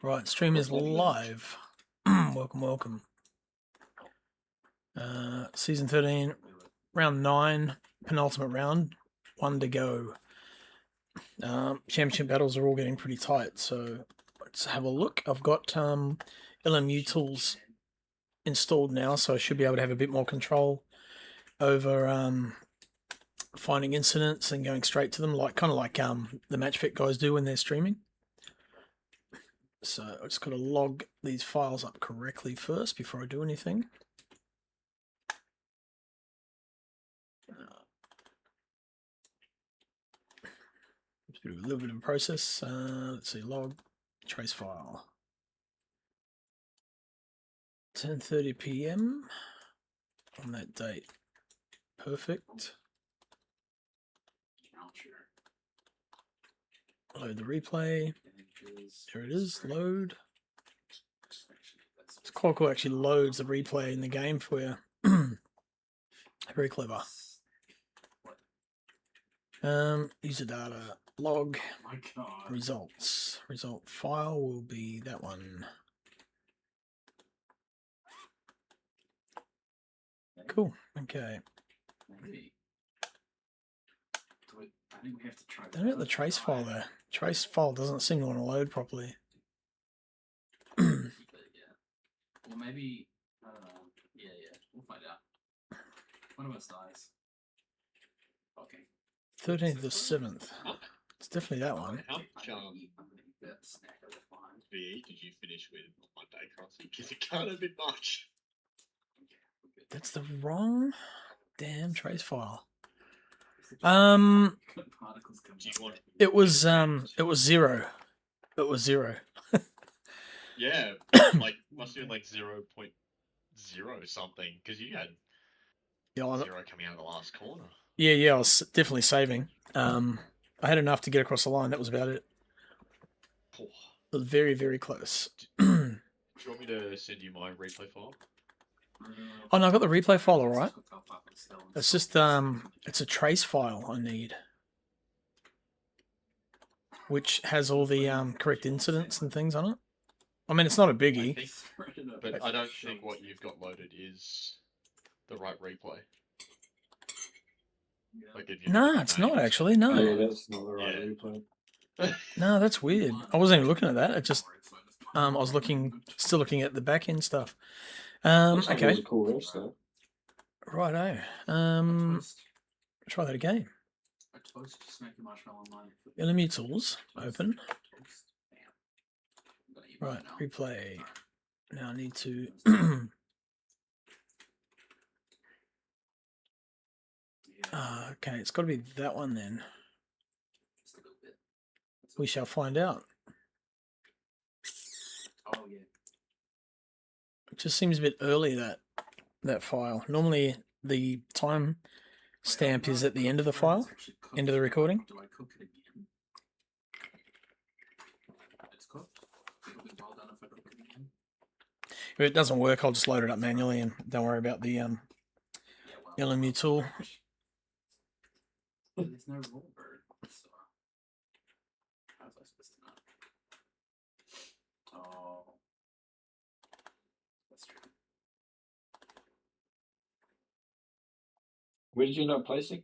Right, stream is live. Welcome, welcome. Season 13, round 9, penultimate round, 1 to go. Championship battles are all getting pretty tight, so let's have a look. I've got LMU tools installed now, so I should be able to have a bit more control over finding incidents and going straight to them, kind of like the MatchFit guys do when they're streaming. So I just got to log these files up correctly first before I do anything. A little bit of a process. Let's see, log, trace file. 10:30 p.m. on that date. Perfect. Load the replay. There it is. Load. It's quite cool. Actually loads the replay in the game for you. Very clever. User data. Log. Results. Result file will be that one. Cool. Okay. Don't know the trace file there. Trace file doesn't seem to want to load properly. Well, maybe I don't know. Yeah, we'll find out. One of us dies. Okay. 13th of the 7th. It's definitely that one. How much VE did you finish with on day crossing? Because it can't have been much. That's the wrong damn trace file. It was 0. It was 0. Yeah, like must have been like 0.0 something because you had 0 coming out of the last corner. Yeah, I was definitely saving. I had enough to get across the line. That was about it. It was very, very close. Do you want me to send you my replay file? Oh no, I got the replay file all right. It's just it's a trace file I need, which has all the correct incidents and things on it. I mean, it's not a biggie. But I don't think what you've got loaded is the right replay. Like no, it's not actually. No. Yeah, that's not the right replay. No, that's weird. I wasn't even looking at that. It just I was still looking at the back end stuff. Okay. Cool race, though. Righto. Try that again. LMU tools open. Right, replay. Now I need to okay, it's got to be that one then. We shall find out. It just seems a bit early, that file. Normally the time stamp is at the end of the file, end of the recording. If it doesn't work, I'll just load it up manually and don't worry about the LMU tool. There's no roll bird, so how was I supposed to know? Oh, that's true. Where did you end up placing?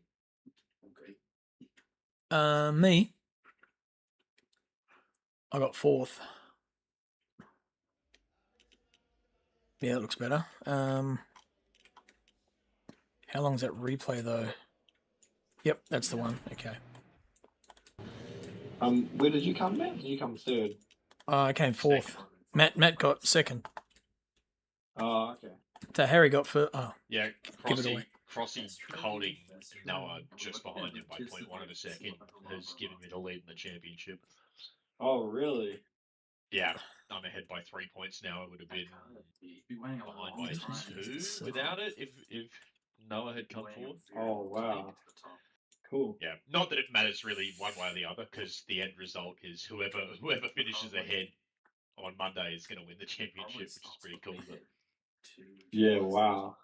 Okay. Me. I got 4th. Yeah, it looks better. How long's that replay though? Yep, that's the one. Okay. Where did you come, Matt? Did you come 3rd? I came 4th. Matt got 2nd. Oh, okay. So Harry got 1st. Oh, yeah, give it away. Crossy holding Noah just behind him by 0.1 of a second has given me the lead in the championship. Oh, really? Yeah, I'm ahead by 3 points now. It would have been behind by 2 without it if Noah had come forward. Oh, wow. Cool. Yeah, not that it matters really one way or the other, because the end result is whoever finishes ahead on Monday is going to win the championship, which is pretty cool. But... yeah, wow.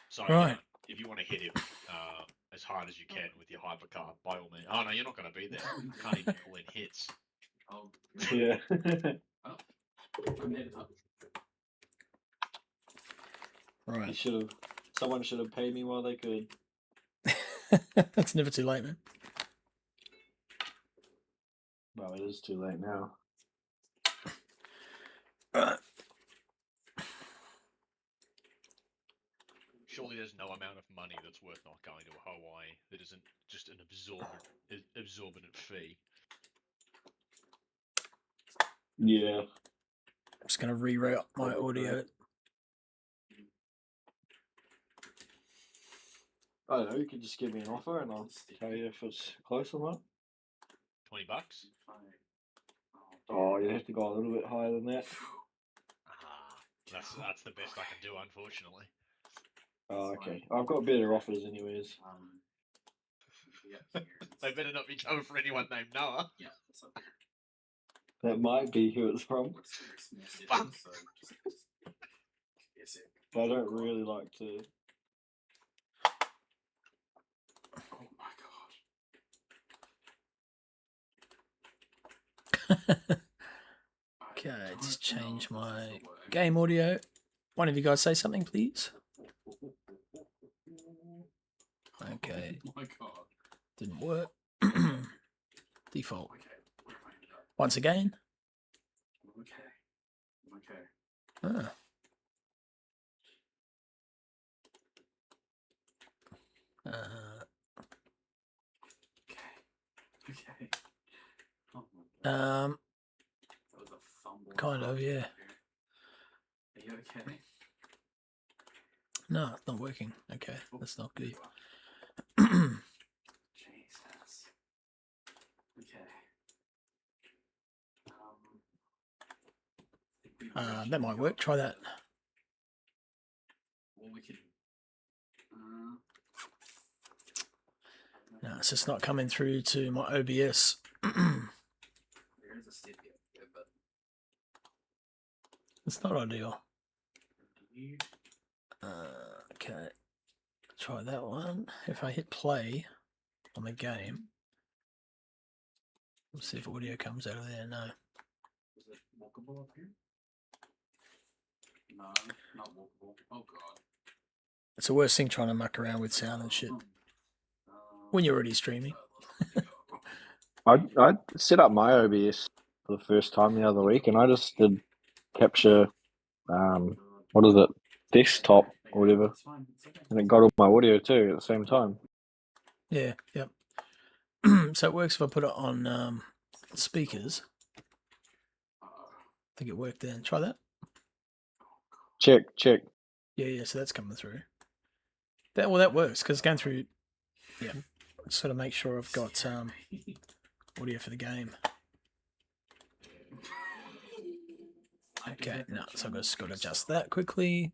So right. if you want to hit him as as hard as you can with your hypercar, by all means. Oh no, you're not going to be there. You can't even pull in hits. Oh, Yeah. I made it up. Right. Someone should have paid me while they could. It's never too late, man. Well, it is too late now. Right. Surely there's no amount of money that's worth not going to Hawaii that isn't just an exorbitant fee. Yeah. I'm just going to reroute my audio. I don't know, you can just give me an offer and I'll tell you if it's close or not. $20? Oh, you have to go a little bit higher than that. That's the best I can do, unfortunately. Oh, okay. I've got better offers anyways. They better not be coming for anyone named Noah. Yeah. That might be who it's from. Fuck. But I don't really like to. Oh my god. Okay, just change my game audio. One of you guys say something, please. Okay. Oh my god. Didn't work. Default. Okay. Where have I ended up? Once again. Okay. Ah. Okay. Oh my god. That was a fumble. Kind of, yeah. Are you okay? No, it's not working. Okay, that's not good. Jesus. Okay. That might work. Try that. Well, we could. No, it's just not coming through to my OBS. There is a step here, but It's not ideal. Okay. Try that one. If I hit play on the game, we'll see if audio comes out of there. No. is it walkable up here? No, not walkable. Oh god. It's the worst thing trying to muck around with sound and shit when you're already streaming. I set up my OBS for the first time the other week, and I just did capture, what is it, desktop or whatever, and it got all my audio too at the same time. Yeah, yep. So it works if I put it on speakers. I think it worked then. Try that. Check. Yeah, so that's coming through. That works because it's going through. Yeah, just got to make sure I've got audio for the game. Okay, no, so I've just got to adjust that quickly.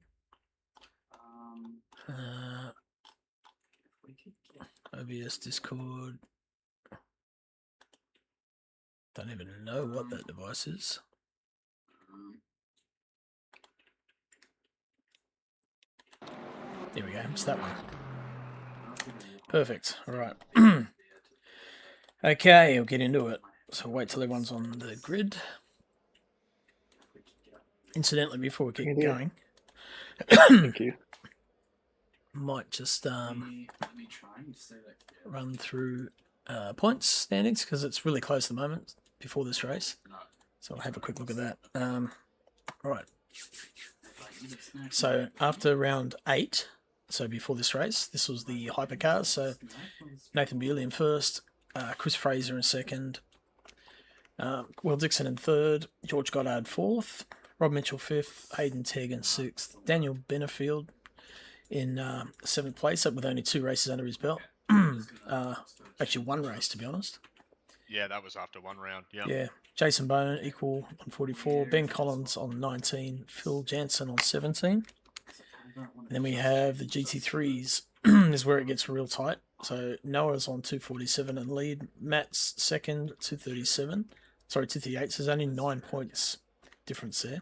OBS Discord. Don't even know what that device is. There we go, it's that one. Perfect, alright. Okay, we'll get into it. So wait till everyone's on the grid. Incidentally, before we keep going, Thank you. might just run through points standings because it's really close at the moment before this race. So I'll have a quick look at that. Alright. So after round 8, so before this race, this was the hypercars. So Nathan Bewley in first, Chris Fraser in second, Will Dixon in third, George Goddard fourth, Rob Mitchell fifth, Hayden Tegg in sixth, Daniel Benefield in seventh place, up with only 2 races under his belt. Actually, 1 race to be honest. Yeah, that was after 1 round. Yeah. Jason Bone equal on 44, Ben Collins on 19, Phil Jansen on 17. And then we have the GT3s. Is where it gets real tight. So Noah's on 247 in lead, Matt's second, 237. Sorry, 238. So there's only 9 points difference there.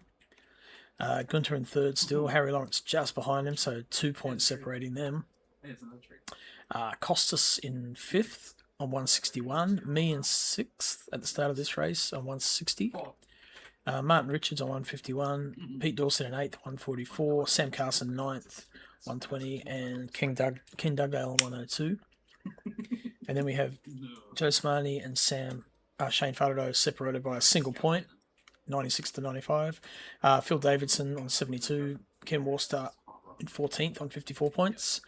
Gunter in third still. Harry Lawrence just behind him, so 2 points separating them. Here's another trick. Costas in 5th on 161. Me in 6th at the start of this race on 160. Martin Richards on 151. Pete Dawson in 8th, 144. Sam Carson 9th, 120. And King Dugdale on 102. And then we have Joe Smarney and Shane Faraday separated by a single point, 96 to 95. Phil Davidson on 72. Ken Worcester in 14th on 54 points.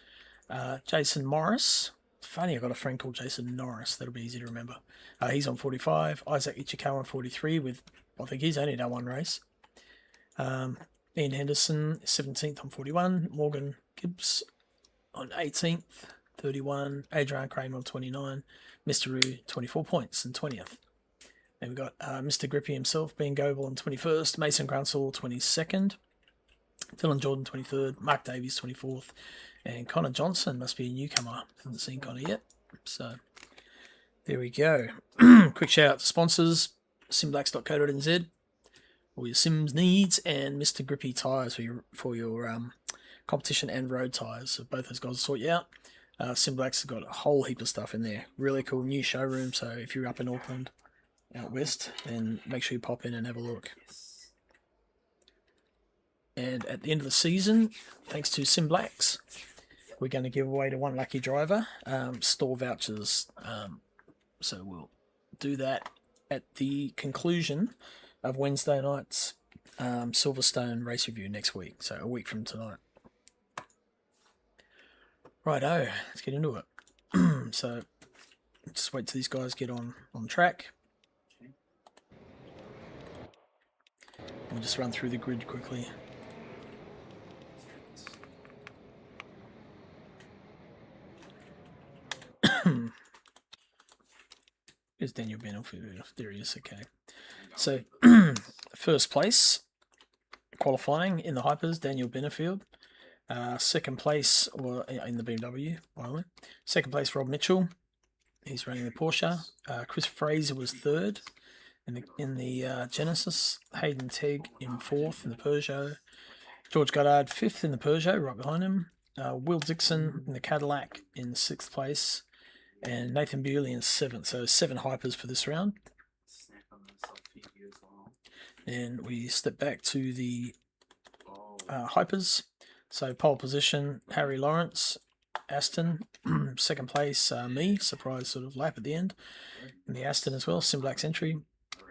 Jason Morris. It's funny, I've got a friend called Jason Norris. That'll be easy to remember. He's on 45. Isaac Ichikawa on 43 with, I think he's only done one race. Ian Henderson, 17th on 41. Morgan Gibbs on 18th, 31. Adrian Kramer on 29. Mr. Roo, 24 points and 20th. Then we've got Mr. Grippy himself, Ben Goebel on 21st. Mason Grunsell, 22nd. Dylan Jordan, 23rd. Mark Davies, 24th. And Connor Johnson must be a newcomer. Haven't seen Connor yet. So there we go. Quick shout out to sponsors, simblacks.co.nz, all your Sims needs, and Mr. Grippy Tyres for your competition and road tyres. So both those guys will sort you out. Simblacks has got a whole heap of stuff in there. Really cool new showroom. So if you're up in Auckland, out west, then make sure you pop in and have a look. And at the end of the season, thanks to Simblacks, we're going to give away to one lucky driver store vouchers. So we'll do that at the conclusion of Wednesday night's Silverstone race review next week. So a week from tonight. Righto, let's get into it. So just wait till these guys get on track. We'll just run through the grid quickly. There's Daniel Benefield. There he is. Okay. So, first place qualifying in the hypers, Daniel Benefield. Second place, or in the BMW, by the way. Second place, Rob Mitchell. He's running the Porsche. Chris Fraser was third in the Genesis. Hayden Tegg in fourth in the Peugeot. George Goddard fifth in the Peugeot, right behind him. Will Dixon in the Cadillac in sixth place. And Nathan Bewley in seventh. So 7 hypers for this round. And we step back to the hypers. So pole position, Harry Lawrence, Aston. Second place, me. Surprise sort of lap at the end. In the Aston as well, Simblacks entry.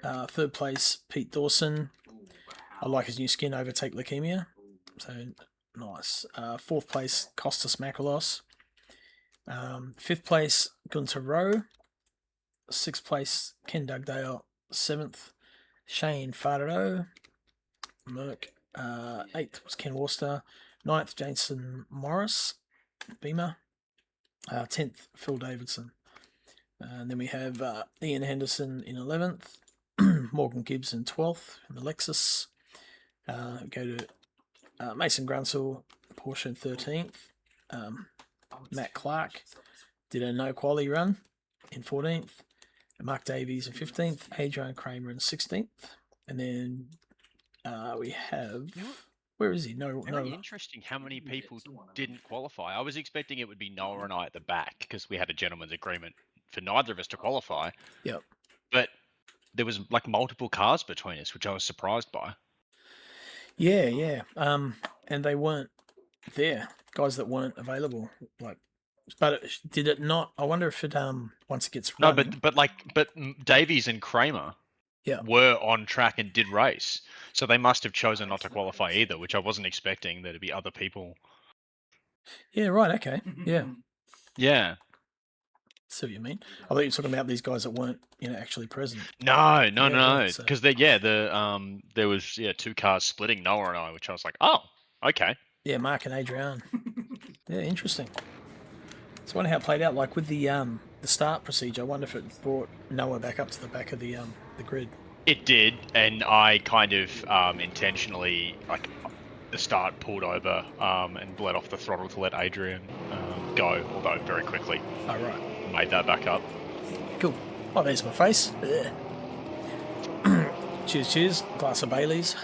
Third place, Pete Dawson. I like his new skin, Overtake Leukemia. So nice. Fourth place, Costas Makalos. Fifth place, Gunter Rowe. Sixth place, Ken Dugdale. Seventh, Shane Faraday. Merck. Eighth was Ken Worcester. Ninth, Jason Morris. Beamer. 10th, Phil Davidson. And then we have Ian Henderson in 11th. Morgan Gibbs in 12th in the Lexus. Go to Mason Grunsell, Porsche in 13th. Matt Clark did a no quali run in 14th. Mark Davies in 15th. Adrian Kramer in 16th. And then we have... Where is he? Very interesting how many people didn't qualify. I was expecting it would be Noah and I at the back because we had a gentleman's agreement for neither of us to qualify. Yep. But there was like multiple cars between us, which I was surprised by. Yeah. And they weren't there. Guys that weren't available. But did it not? I wonder if it once it gets running. No, but Davies and Kramer were on track and did race. So they must have chosen not to qualify either, which I wasn't expecting there to be other people. Yeah, right, okay. Yeah. Yeah. See what you mean. I thought you were talking about these guys that weren't, actually present. No. Because there was 2 cars splitting, Noah and I, which I was like, oh, okay. Yeah, Mark and Adrian. Yeah, interesting. So I wonder how it played out. Like with the start procedure, I wonder if it brought Noah back up to the back of the grid. It did, and I kind of intentionally, the start pulled over and bled off the throttle to let Adrian go, although very quickly. Oh, right. Made that back up. Cool. Oh, there's my face. Cheers. Glass of Baileys.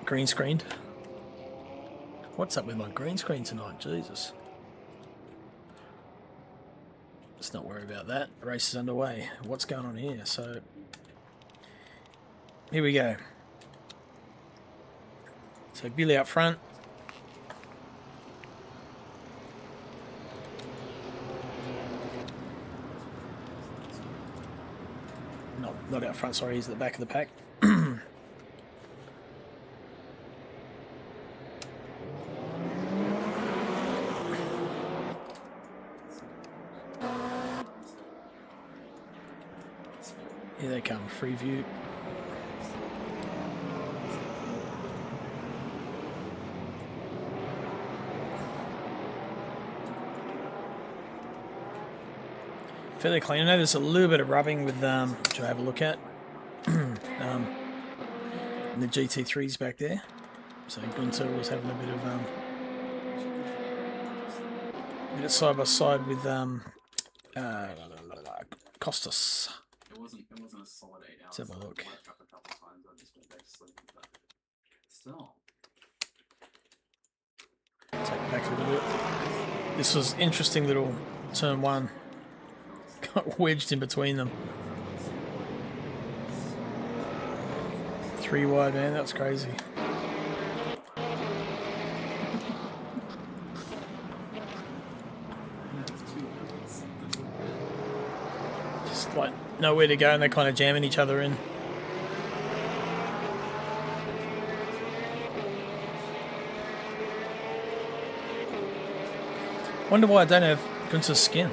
Green screened. What's up with my green screen tonight? Jesus. let's not worry about that. The race is underway. What's going on here? So here we go. So Billy up front. Not out front, sorry, he's at the back of the pack. Here they come, free view. Fairly clean. I know there's a little bit of rubbing with, which I'll have a look at. And the GT3's back there. So Gunter was having a bit of side by side with Costas. It wasn't a solid 8 hours. Let's have a look. I woke up a couple times, I just went back to sleep, but still. Take it back a little bit. This was interesting little turn one. Got wedged in between them. 3 wide, man, that's crazy. Just like nowhere to go and they're kind of jamming each other in. Wonder why I don't have Gunter's skin.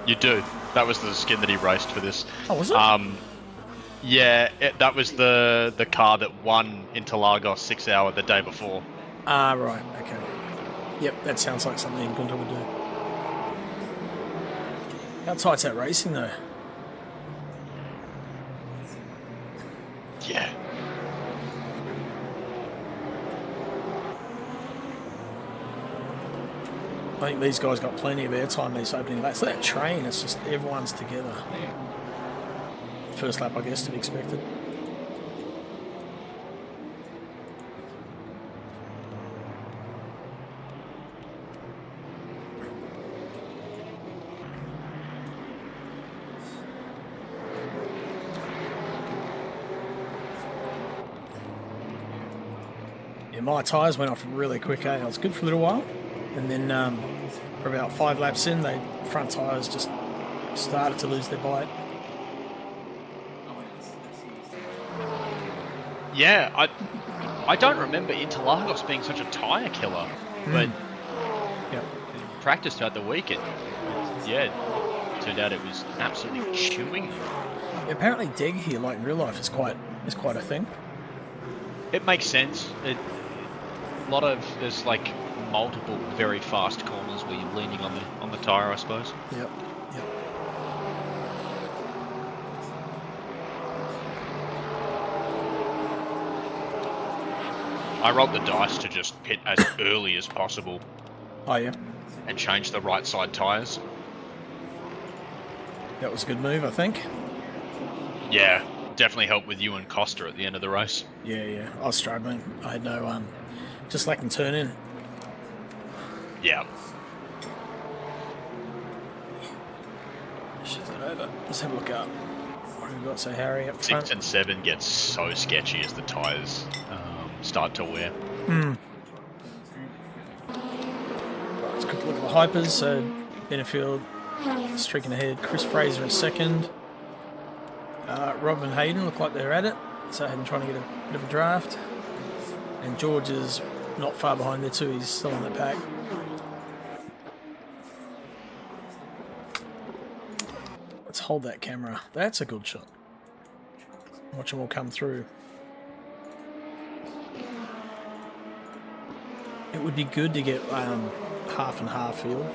You do. That was the skin that he raced for this. Oh, was it? Yeah, that was the car that won Interlagos 6 hour the day before. Ah, right. Okay. Yep, that sounds like something Gunter would do. How tight's that racing, though? Yeah. I think these guys got plenty of airtime these opening laps. That train, it's just everyone's together. First lap, I guess, to be expected. Yeah, my tyres went off really quick, eh? It was good for a little while. And then for about 5 laps in, the front tyres just started to lose their bite. Yeah, I don't remember Interlagos being such a tyre killer, but Yep. in practice throughout the week, it turned out it was absolutely chewing them. Apparently Deg here, like in real life, is quite a thing. It makes sense. There's like multiple very fast corners where you're leaning on the tyre, I suppose. Yep. Yep. I rolled the dice to just pit as early as possible Oh yeah. and change the right side tyres. That was a good move, I think. Yeah, definitely helped with you and Costa at the end of the race. Yeah. I was struggling. I had no just lacking turn in. Yeah. Shift it over. Let's have a look up. What have we got? So Harry up 6 front. and 7 gets so sketchy as the tyres start to wear. Right, let's quick look at the hypers. So Benefield streaking ahead. Chris Fraser in second. Rob and Hayden look like they're at it. So Hayden trying to get a bit of a draft. And George is not far behind there too. He's still in the pack. Let's hold that camera. That's a good shot. Watch them all come through. It would be good to get half and half field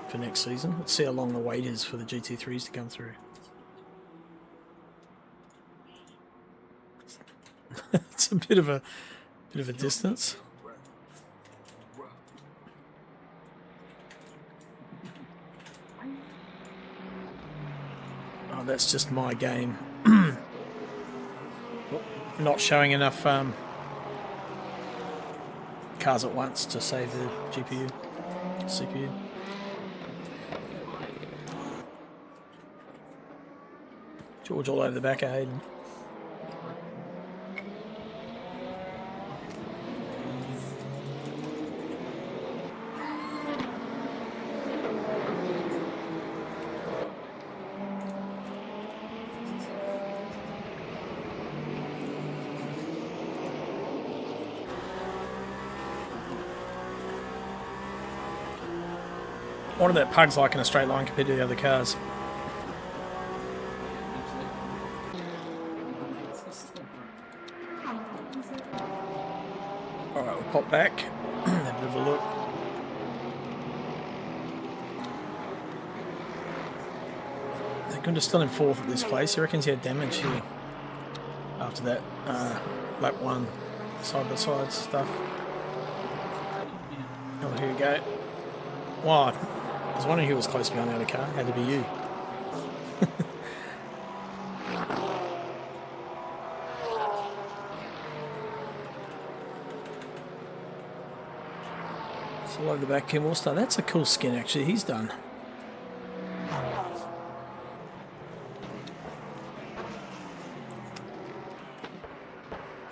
for next season. Let's see how long the wait is for the GT3s to come through. It's a bit of a distance. Oh, that's just my game. Not showing enough cars at once to save the CPU, CPU. George all over the back of Hayden. What are that pugs like in a straight line compared to the other cars? Alright, we'll pop back, have a bit of a look. They're still in fourth at this place. He reckons he had damage here after that lap 1 side by side stuff. Oh, here we go. Wow, I was wondering who was close behind the other car. Had to be you. It's all over the back, Kim All-Star. That's a cool skin, actually, he's done.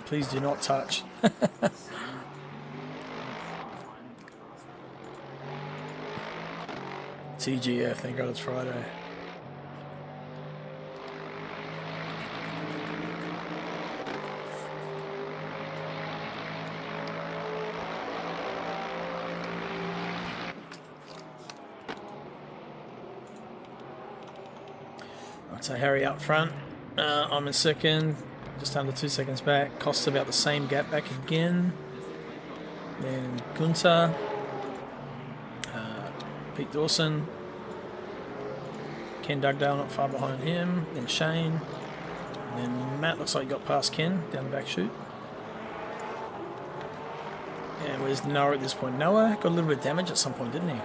Please do not touch. TGF, thank God it's Friday. Right, so Harry up front. I'm in second, just under 2 seconds back. Costs about the same gap back again. Then Gunter. Pete Dawson, Ken Dugdale not far behind him, then Shane, and then Matt looks like he got past Ken down the back chute. And where's Noah at this point? Noah got a little bit of damage at some point, didn't he?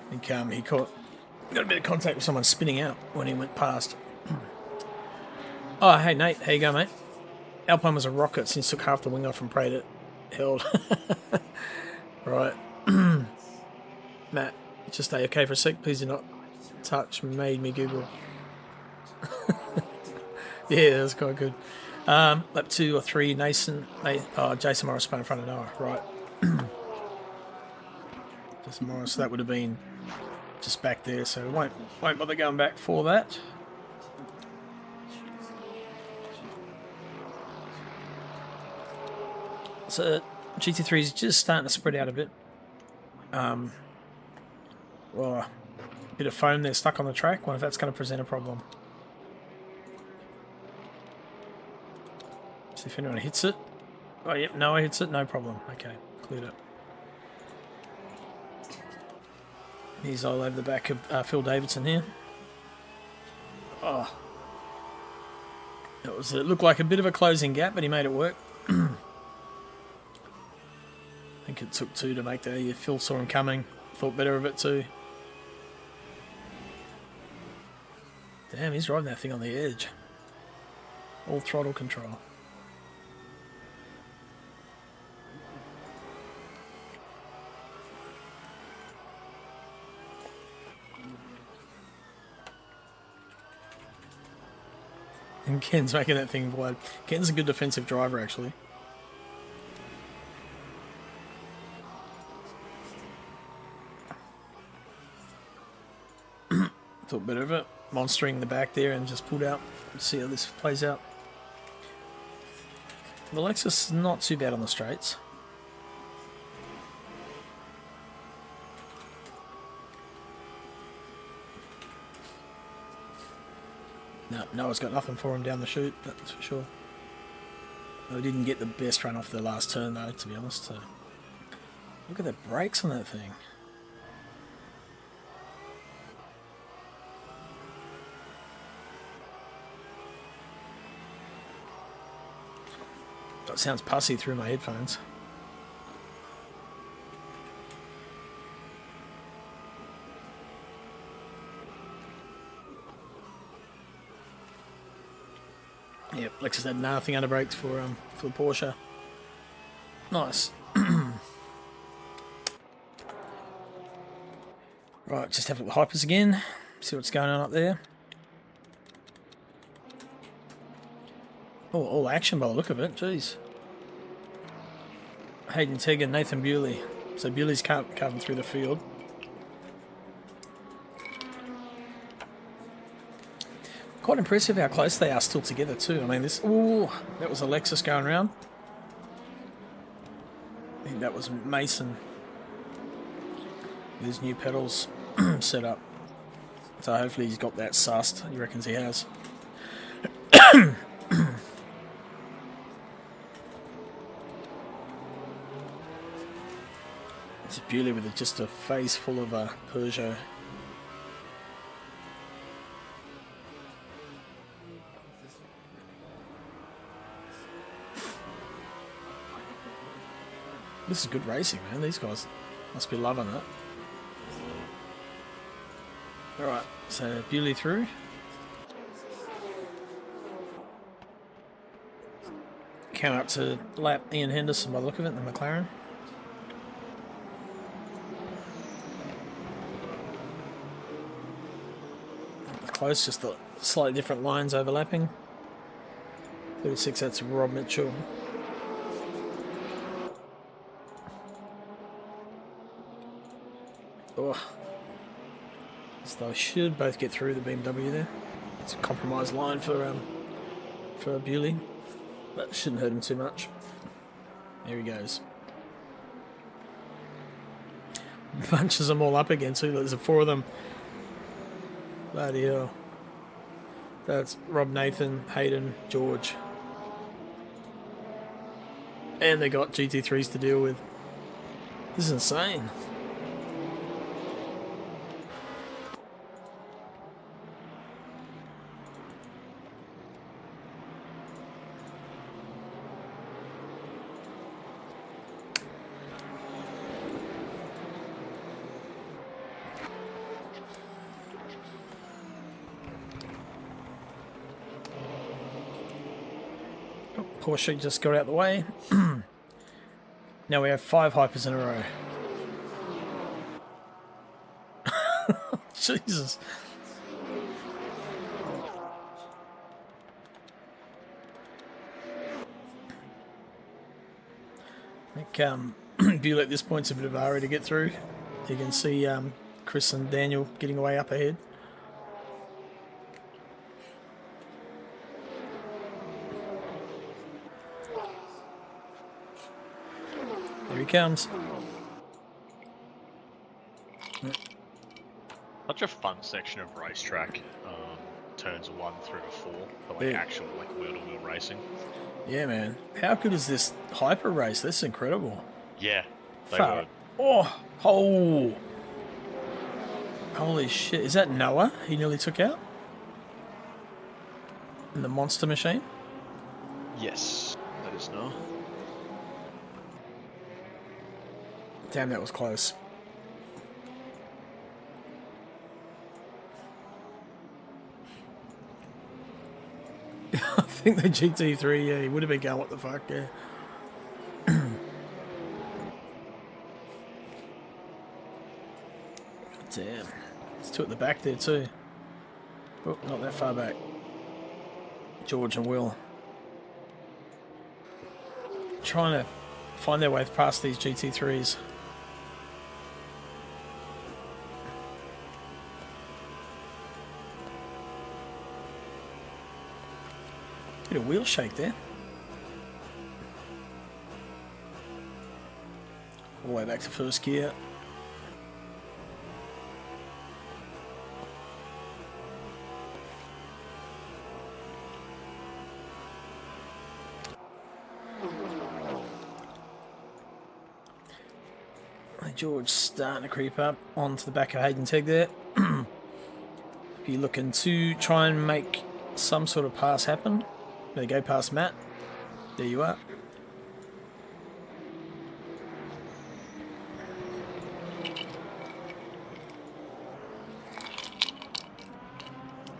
I think he got a bit of contact with someone spinning out when he went past. Oh, hey Nate, how you going, mate? Alpine was a rocket since took half the wing off and prayed it held. Right. Matt, just stay okay for a sec. Please do not touch. Made me Google. Yeah, that was quite good. Lap 2 or 3, Jason Morris spun in front of Noah. Right. Jason Morris, that would have been just back there, so won't bother going back for that. So GT3 is just starting to spread out a bit. Well, a bit of foam there stuck on the track. Wonder if that's going to present a problem. See if anyone hits it. Oh, yep, Noah hits it, no problem. Okay, cleared it. He's all over the back of Phil Davidson here. Oh. It looked like a bit of a closing gap, but he made it work. I think it took 2 to make that. Yeah, Phil saw him coming. Thought better of it too. Damn, he's driving that thing on the edge. All throttle control. And Ken's making that thing wide. Ken's a good defensive driver, actually. Thought better of it. Monstering the back there and just pulled out. Let's see how this plays out. The Lexus is not too bad on the straights. No, Noah's got nothing for him down the chute, that's for sure. I didn't get the best run off the last turn though, to be honest. So. Look at the brakes on that thing. That sounds pussy through my headphones. Yep, Lexus had nothing under brakes for the Porsche. Nice. Right, just have a look at the hypers again. See what's going on up there. Oh, all action by the look of it. Jeez. Hayden Tegg and Nathan Bewley. So Bewley's cutting through the field. Quite impressive how close they are still together too. I mean, this... Ooh, that was a Lexus going around. I think that was Mason with his new pedals set up. So hopefully he's got that sussed. He reckons he has. It's Bewley with just a face full of a Peugeot. This is good racing, man. These guys must be loving it. Alright, so Bewley through. Count up to lap Ian Henderson by the look of it, the McLaren. Close, just the slightly different lines overlapping. 36, that's Rob Mitchell. Oh. So they should both get through the BMW there. It's a compromised line for Bewley, but shouldn't hurt him too much. There he goes. Bunches them all up again too. There's 4 of them. Bloody hell. That's Rob, Nathan, Hayden, George. And they got GT3s to deal with. This is insane. Porsche just got out the way. Now we have 5 hypers in a row. Jesus. I think Bewley at this point's a bit of a hurry to get through. You can see Chris and Daniel getting away up ahead. Here he comes. Such a fun section of racetrack. Turns 1 through to 4 for like Yeah. actual like wheel-to-wheel racing. Yeah, man. How good is this hyper race? This is incredible. Yeah, they Far. were. Oh! Holy shit. Is that Noah he nearly took out? In the monster machine? Yes, that is no. Damn, that was close. I think the GT3, yeah, he would have been going, what the fuck, yeah. Damn. There's 2 at the back there too. Oh, not that far back. George and Will. Trying to find their way past these GT3s. Bit of wheel shake there. All the way back to first gear. George starting to creep up onto the back of Hayden Tegg there. Be looking to try and make some sort of pass happen. There you go, past Matt. There you are.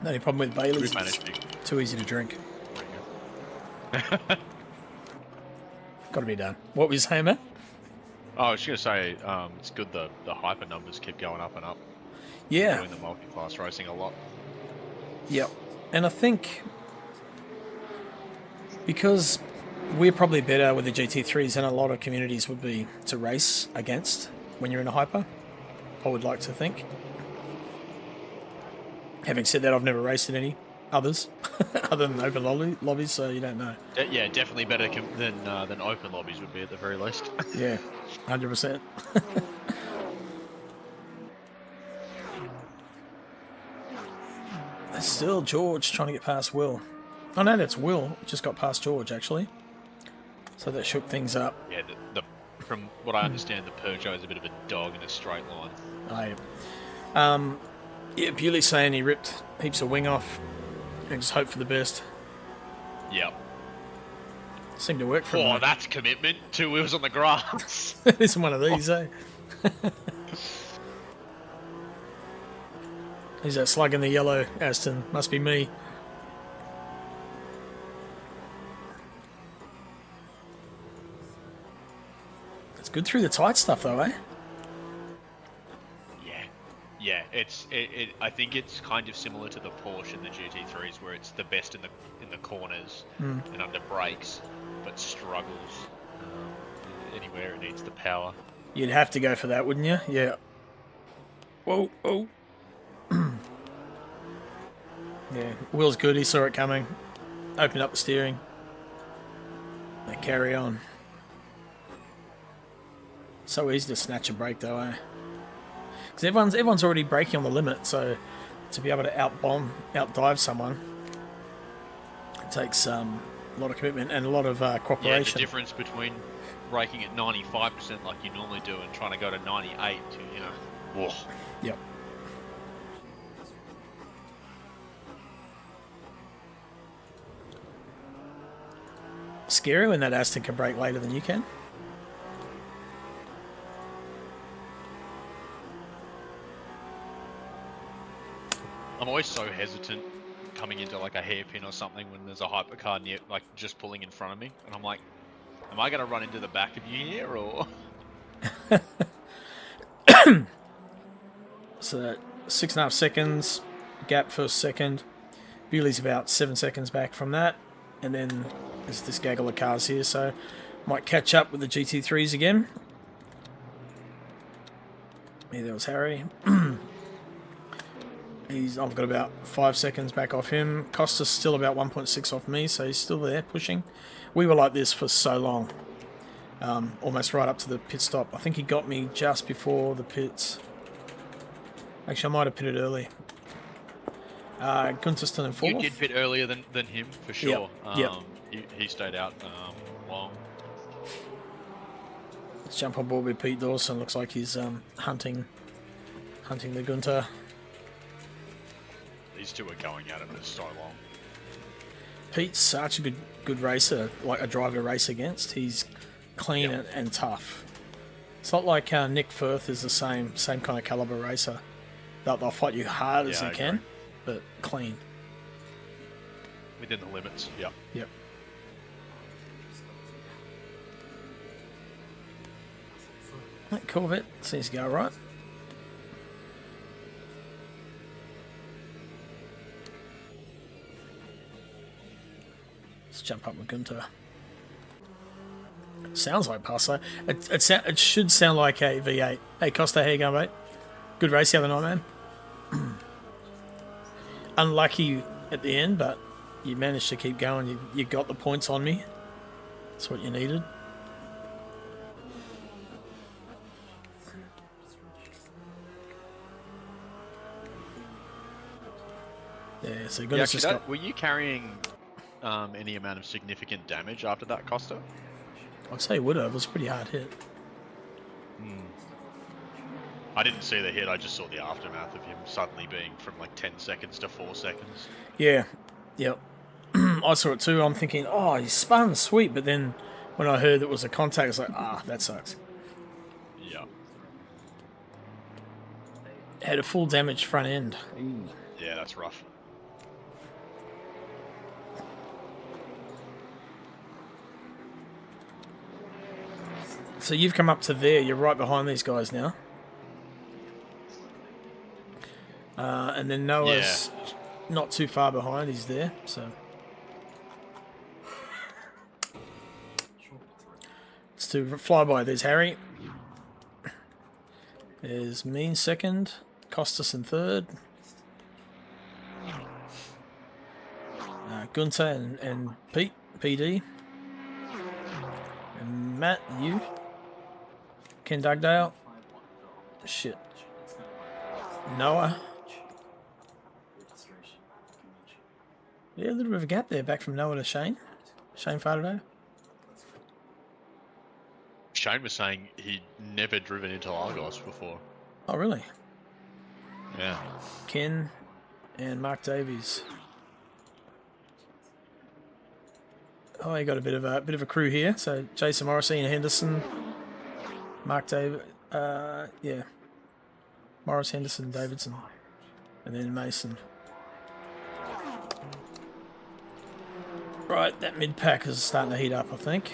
The only problem with Bailey's We've managed is too easy to drink. Got to be done. What was you saying, Matt? Oh, I was going to say, it's good the hyper numbers keep going up and up. Yeah. Doing the multi-class racing a lot. Yep. And I think because we're probably better with the GT3s than a lot of communities would be to race against when you're in a hyper, I would like to think. Having said that, I've never raced in any others other than open lobbies, so you don't know. Yeah, definitely better than open lobbies would be at the very least. Yeah, 100%. There's still George trying to get past Will. Oh no, that's Will. Just got past George, actually. So that shook things up. Yeah, from what I understand, the Peugeot is a bit of a dog in a straight line. Yeah, Bewley's saying he ripped heaps of wing off and just hope for the best. Yep. Seemed to work for him. Oh, that's commitment. 2 wheels on the grass. This is one of these, eh? Who's that slug in the yellow, Aston? Must be me. It's good through the tight stuff, though, eh? Yeah, I think it's kind of similar to the Porsche and the GT3s, where it's the best in the corners and under brakes, but struggles anywhere it needs the power. You'd have to go for that, wouldn't you? Yeah. Whoa, oh. Yeah, Will's good. He saw it coming. Opened up the steering. They carry on. So easy to snatch a brake, though, eh? Because everyone's already braking on the limit, so to be able to outdive someone, it takes a lot of commitment and a lot of cooperation. Yeah, the difference between braking at 95% like you normally do and trying to go to 98 to, whoa. Yep. Scary when that Aston can brake later than you can. I'm always so hesitant coming into like a hairpin or something when there's a hypercar near, like just pulling in front of me, and I'm like, am I going to run into the back of you here, or? So that 6.5 seconds gap first second. Bewley's about 7 seconds back from that, and then there's this gaggle of cars here, so might catch up with the GT3s again. Yeah, there was Harry. I've got about 5 seconds back off him. Costa's still about 1.6 off me, so he's still there pushing. We were like this for so long, almost right up to the pit stop. I think he got me just before the pits. Actually, I might have pitted early. Gunter's still in fourth. You did pit earlier than him, for sure. Yep. He stayed out long. Let's jump on board with Pete Dawson. Looks like he's hunting the Gunter. These two are going at it for so long. Pete's such a good racer, like a driver to race against. He's clean and tough. It's not like Nick Firth is the same kind of caliber racer. They'll fight you hard as they can, but clean. Within the limits, Yep. That Corvette seems to go right. Let's jump up with Gunter. Sounds like Passo. It should sound like a V8. Hey Costa, how you going, mate? Good race the other night, man. Unlucky at the end, but you managed to keep going. You got the points on me. That's what you needed. Yeah, so good. Were you carrying any amount of significant damage after that, Costa? I'd say would have. It was a pretty hard hit. I didn't see the hit. I just saw the aftermath of him suddenly being from like 10 seconds to 4 seconds. Yeah. Yep. I saw it too. I'm thinking, oh, he spun, sweet. But then when I heard it was a contact, I was like, that sucks. Yeah. Had a full damage front end. Yeah, that's rough. So you've come up to there. You're right behind these guys now. And then Noah's not too far behind. He's there. So let's do flyby. There's Harry. There's me in second. Costas in third. Gunter and Pete, PD. And Matt, you. Ken Dugdale. Shit. Noah. Yeah, a little bit of a gap there, back from Noah to Shane. Shane Faraday. Shane was saying he'd never driven into Interlagos before. Oh, really? Yeah. Ken and Mark Davies. Oh, you got a bit of a crew here. So Jason Morrissey and Henderson, Mark David, yeah, Morris, Henderson, Davidson, and then Mason. Right, that mid pack is starting to heat up, I think.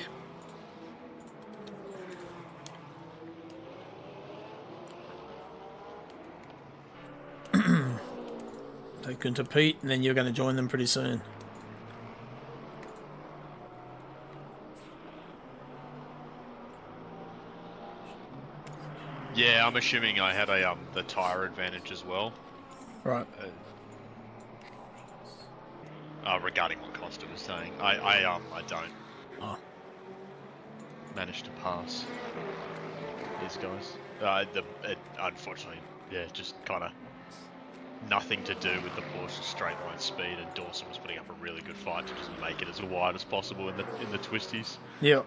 Take them to Pete, and then you're going to join them pretty soon. Yeah, I'm assuming I had a the tire advantage as well. Right. Regarding what Costa was saying, I don't manage to pass these guys. Unfortunately, yeah, just kind of nothing to do with the Porsche straight line speed, and Dawson was putting up a really good fight to just make it as wide as possible in the twisties. Yeah.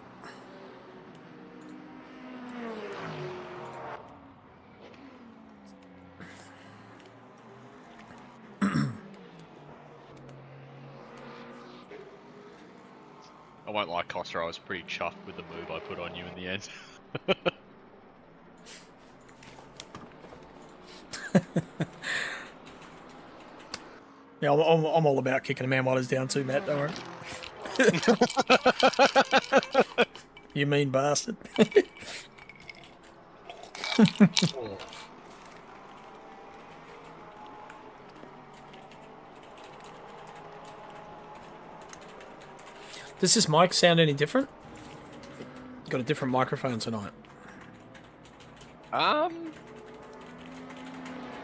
I won't lie, Costa, I was pretty chuffed with the move I put on you in the end. Yeah, I'm all about kicking a man while he's down too, Matt, don't worry. You mean bastard. Does this mic sound any different? Got a different microphone tonight.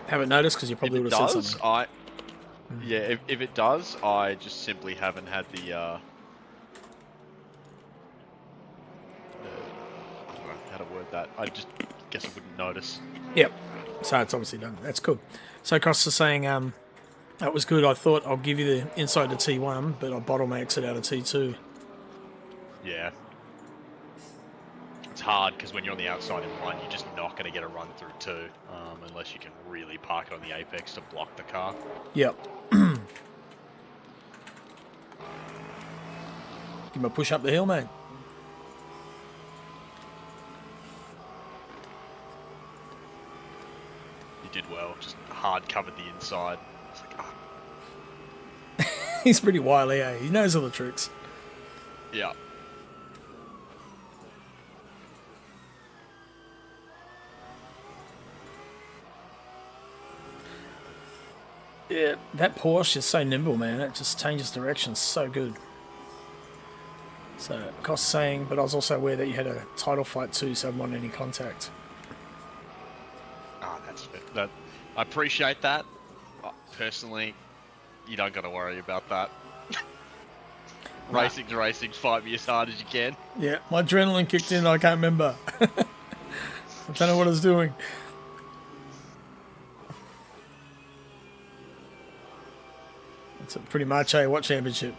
Haven't noticed because you probably would have said something. Yeah, if it does, I just simply haven't had the I don't know how to word that. I just guess I wouldn't notice. Yep. So it's obviously done. That's good. So Costa's saying, that was good. I thought I'll give you the inside to T1, but I bottlenecks it out of T2. Yeah. It's hard because when you're on the outside in one, you're just not going to get a run through two, unless you can really park it on the apex to block the car. Yep. Give him a push up the hill, mate. You did well. Just hard covered the inside. It's like, He's pretty wily, eh? He knows all the tricks. yeah. Yeah, that Porsche is so nimble, man. It just changes direction so good. So, Cost saying, but I was also aware that you had a title fight too, so I didn't want any contact. That's that. I appreciate that. Personally, you don't got to worry about that. Racing's racing. Fight me as hard as you can. Yeah, my adrenaline kicked in. I can't remember. I don't know what I was doing. It's pretty much a what championship?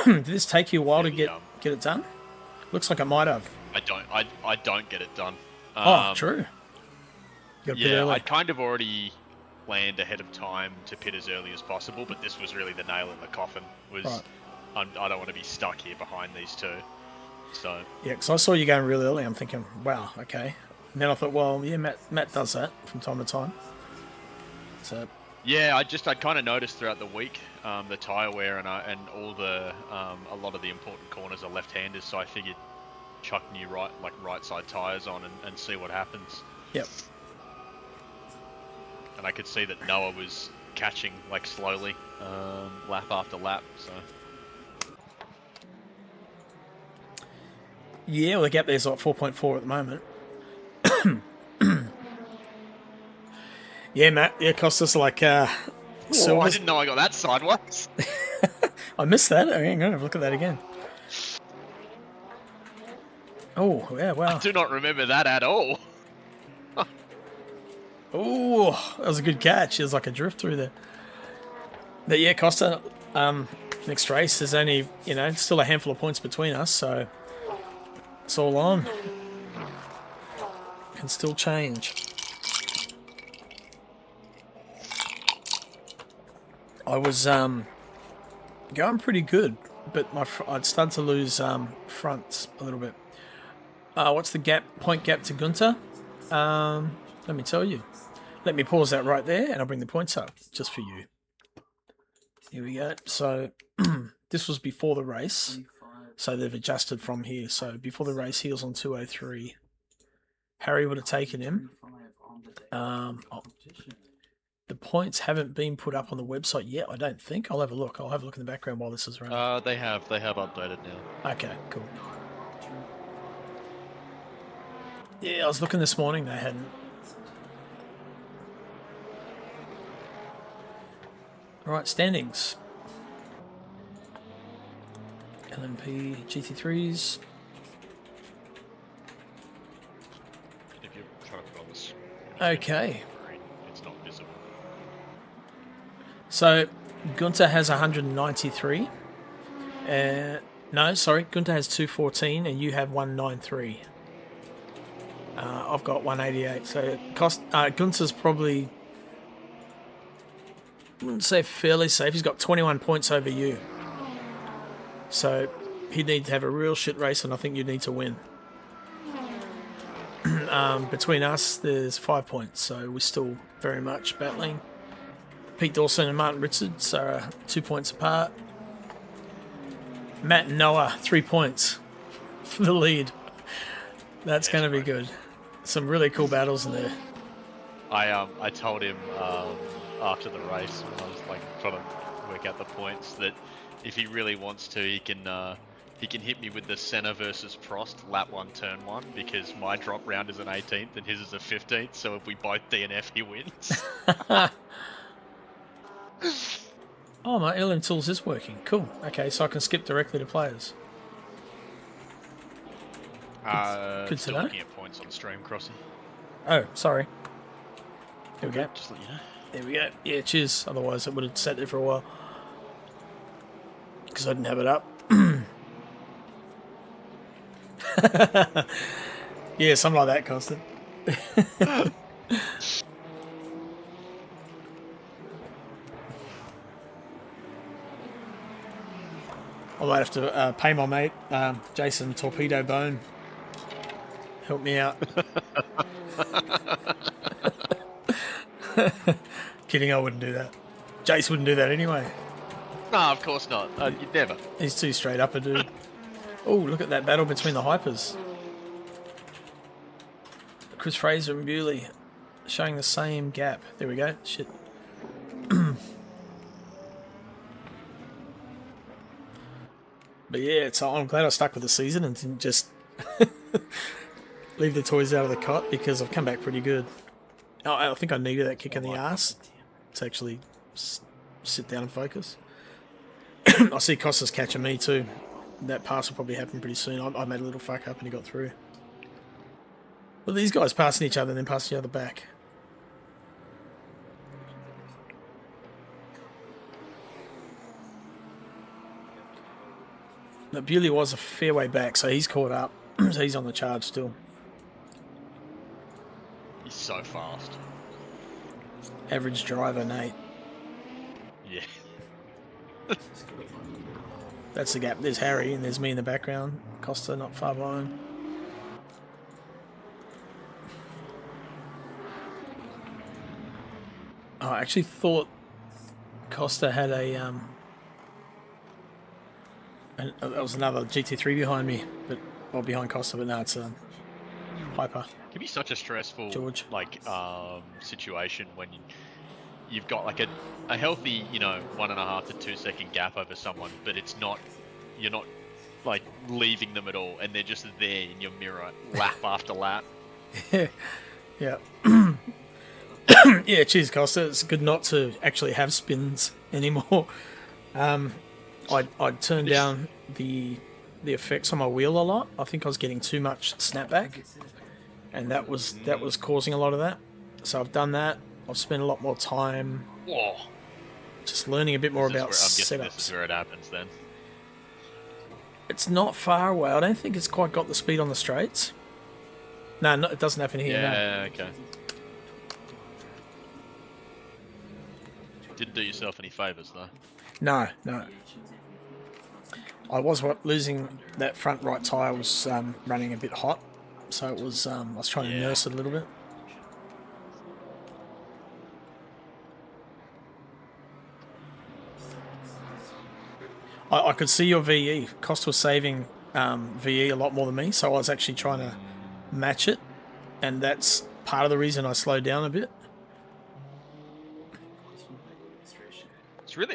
Did this take you a while to get it done? Looks like it might have. I don't get it done. True. Yeah, I kind of already planned ahead of time to pit as early as possible, but this was really the nail in the coffin. I don't want to be stuck here behind these two. So yeah, because I saw you going really early. I'm thinking, wow, okay. And then I thought, well, yeah, Matt does that from time to time. So Yeah, I kind of noticed throughout the week the tyre wear and all the a lot of the important corners are left-handers, so I figured chuck new right side tyres on and see what happens. Yep. And I could see that Noah was catching like slowly, lap after lap. So Yeah, well, the gap there's like 4.4 at the moment. Yeah, Matt. Yeah, cost us like I silvers. didn't know I got that sideways. I missed that. Hang on, look at that again. Oh, yeah, wow. I do not remember that at all. Oh, that was a good catch. There's like a drift through there. But yeah, Costa, next race, there's only, still a handful of points between us, so it's all on. Can still change. I was going pretty good, but I'd started to lose fronts a little bit. What's the point gap to Gunter? Let me tell you. Let me pause that right there, and I'll bring the points up just for you. Here we go. So this was before the race, so they've adjusted from here. So before the race, he was on 203. Harry would have taken him. The points haven't been put up on the website yet, I don't think. I'll have a look. I'll have a look in the background while this is running. They have updated now. Okay, cool. Yeah, I was looking this morning, they hadn't. Alright, standings. LMP GT3s. If you're trying to put on this, Okay. it's not visible. So, Gunter has 193. No, sorry, Gunter has 214 and you have 193. I've got 188. So, Gunter's probably, I wouldn't say fairly safe. He's got 21 points over you. So, he'd need to have a real shit race and I think you'd need to win. Between us, there's 5 points, so we're still very much battling. Pete Dawson and Martin Richards are 2 points apart. Matt and Noah, 3 points for the lead. That's going to be good. Some really cool battles in there. I told him after the race when I was like trying to work out the points that if he really wants to, he can hit me with the Senna versus Prost lap 1 turn 1 because my drop round is an 18th and his is a 15th. So if we both DNF, he wins. Oh, my LM Tools is working. Cool. Okay, so I can skip directly to players. Good to still know. looking at points on stream, Crossy. Oh, sorry. Here we go. Just let you know. There we go. Yeah, cheers. Otherwise, it would have sat there for a while. Because I didn't have it up. Yeah, something like that, Constant. I might have to pay my mate, Jason Torpedo Bone. Help me out. Kidding, I wouldn't do that. Jace wouldn't do that anyway. No, of course not. You'd never. He's too straight up a dude. Oh, look at that battle between the hypers. Chris Fraser and Bewley showing the same gap. There we go. Shit. But yeah, I'm glad I stuck with the season and didn't just leave the toys out of the cot because I've come back pretty good. I think I needed that kick in the ass to actually sit down and focus. I see Costas catching me too. That pass will probably happen pretty soon. I made a little fuck up and he got through. Well, these guys passing each other and then passing each other back. But Bewley was a fair way back, so he's caught up. So he's on the charge still. He's so fast. Average driver, Nate. Yeah. That's the gap. There's Harry and there's me in the background. Costa not far behind. I actually thought Costa had a and there was another GT3 behind me, but well behind Costa, but no, it's a Hyper. It can be such a stressful George. situation when you've got like a healthy 1.5 to 2 second gap over someone, but you're not like leaving them at all, and they're just there in your mirror lap after lap. Yeah. Yeah, cheers, Costa. It's good not to actually have spins anymore. I'd turned down the effects on my wheel a lot. I think I was getting too much snapback, and that was causing a lot of that. So I've done that. I've spent a lot more time just learning a bit more about setups. This is where it happens then. It's not far away. I don't think it's quite got the speed on the straights. No, it doesn't happen here. Yeah, okay. Didn't do yourself any favours though. No. I was losing that front right tyre was running a bit hot, so it was I was trying to nurse it a little bit. I could see your VE. Costa was saving VE a lot more than me, so I was actually trying to match it, and that's part of the reason I slowed down a bit.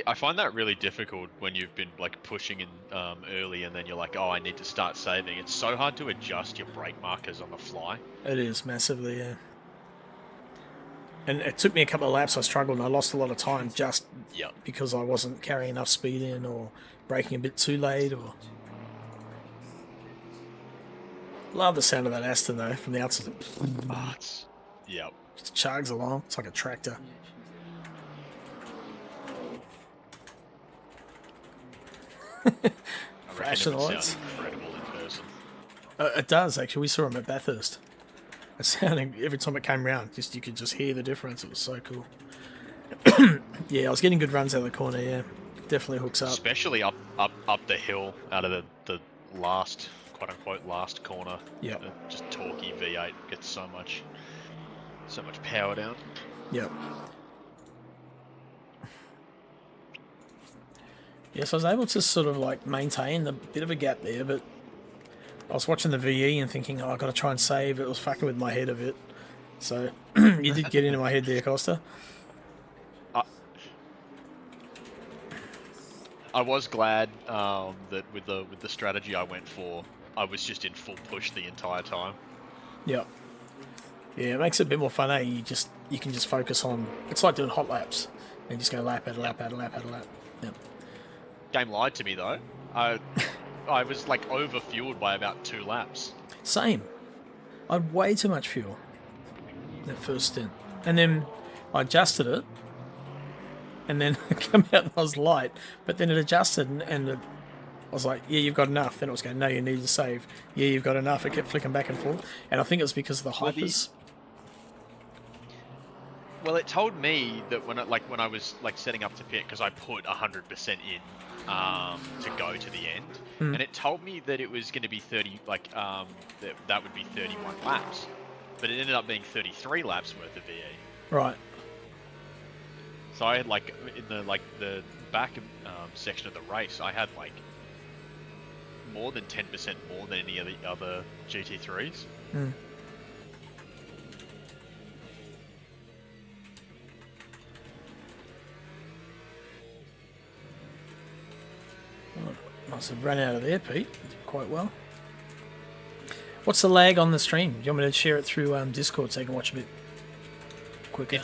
I find that really difficult when you've been like pushing in early, and then you're like, oh, I need to start saving. It's so hard to adjust your brake markers on the fly. It is massively, yeah. And it took me a couple of laps. I struggled, and I lost a lot of time just because I wasn't carrying enough speed in, or braking a bit too late, or. Love the sound of that Aston though from the outside. Just chugs along. It's like a tractor. Flashing lights. Incredible in person. It does actually. We saw him at Bathurst. It sounded every time it came round. You could just hear the difference. It was so cool. Yeah, I was getting good runs out of the corner. Yeah, definitely hooks up. Especially up the hill out of the last quote unquote last corner. Yeah. Just torquey V8 gets so much power down. Yep. Yes, I was able to sort of like maintain a bit of a gap there, but I was watching the VE and thinking, oh, I've got to try and save. It was fucking with my head a bit. So you did get into my head there, Costa. I was glad that with the strategy I went for, I was just in full push the entire time. Yep. Yeah, it makes it a bit more fun, eh? You can just focus on. It's like doing hot laps, and just go lap at a lap at a lap at a lap. Yep. Game lied to me though. I was like over fueled by about 2 laps. Same. I had way too much fuel that first stint, and then I adjusted it, and then I come out and I was light, but then it adjusted and I was like, yeah, you've got enough. Then it was going, no, you need to save. Yeah, you've got enough. It kept flicking back and forth, and I think it was because of the hypers. Well, it told me that when I was like setting up to pit, because I put 100% in to go to the end, and it told me that it was going to be 30, that would be 31 laps, but it ended up being 33 laps worth of VE. Right. So I had like in the back section of the race, I had like more than 10% more than any of the other GT3s. Must have run out of there, Pete. Quite well. What's the lag on the stream? Do you want me to share it through Discord so you can watch a bit quicker?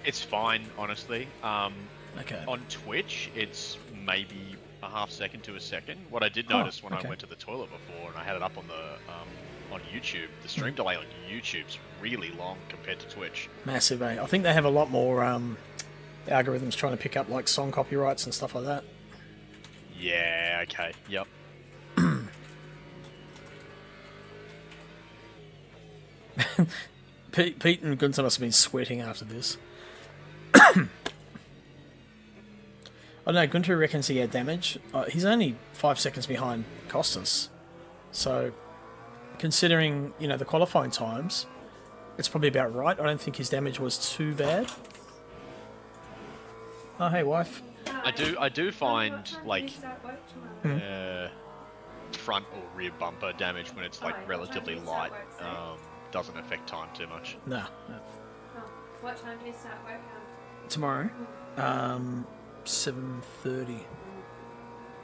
It's fine, honestly. Okay. On Twitch, it's maybe a half second to a second. What I did notice when I went to the toilet before and I had it up on the on YouTube, the stream delay on YouTube's really long compared to Twitch. Massive, eh? I think they have a lot more algorithms trying to pick up like song copyrights and stuff like that. Yeah, okay, yep. Pete and Gunther must have been sweating after this. I don't know, Gunther reckons he had damage. He's only 5 seconds behind Costas. So, considering, the qualifying times, it's probably about right. I don't think his damage was too bad. Oh, hey, wife. I do find like Hmm. front or rear bumper damage when it's like relatively light doesn't affect time too much. Nah. What time do you start work? Tomorrow, 7:30.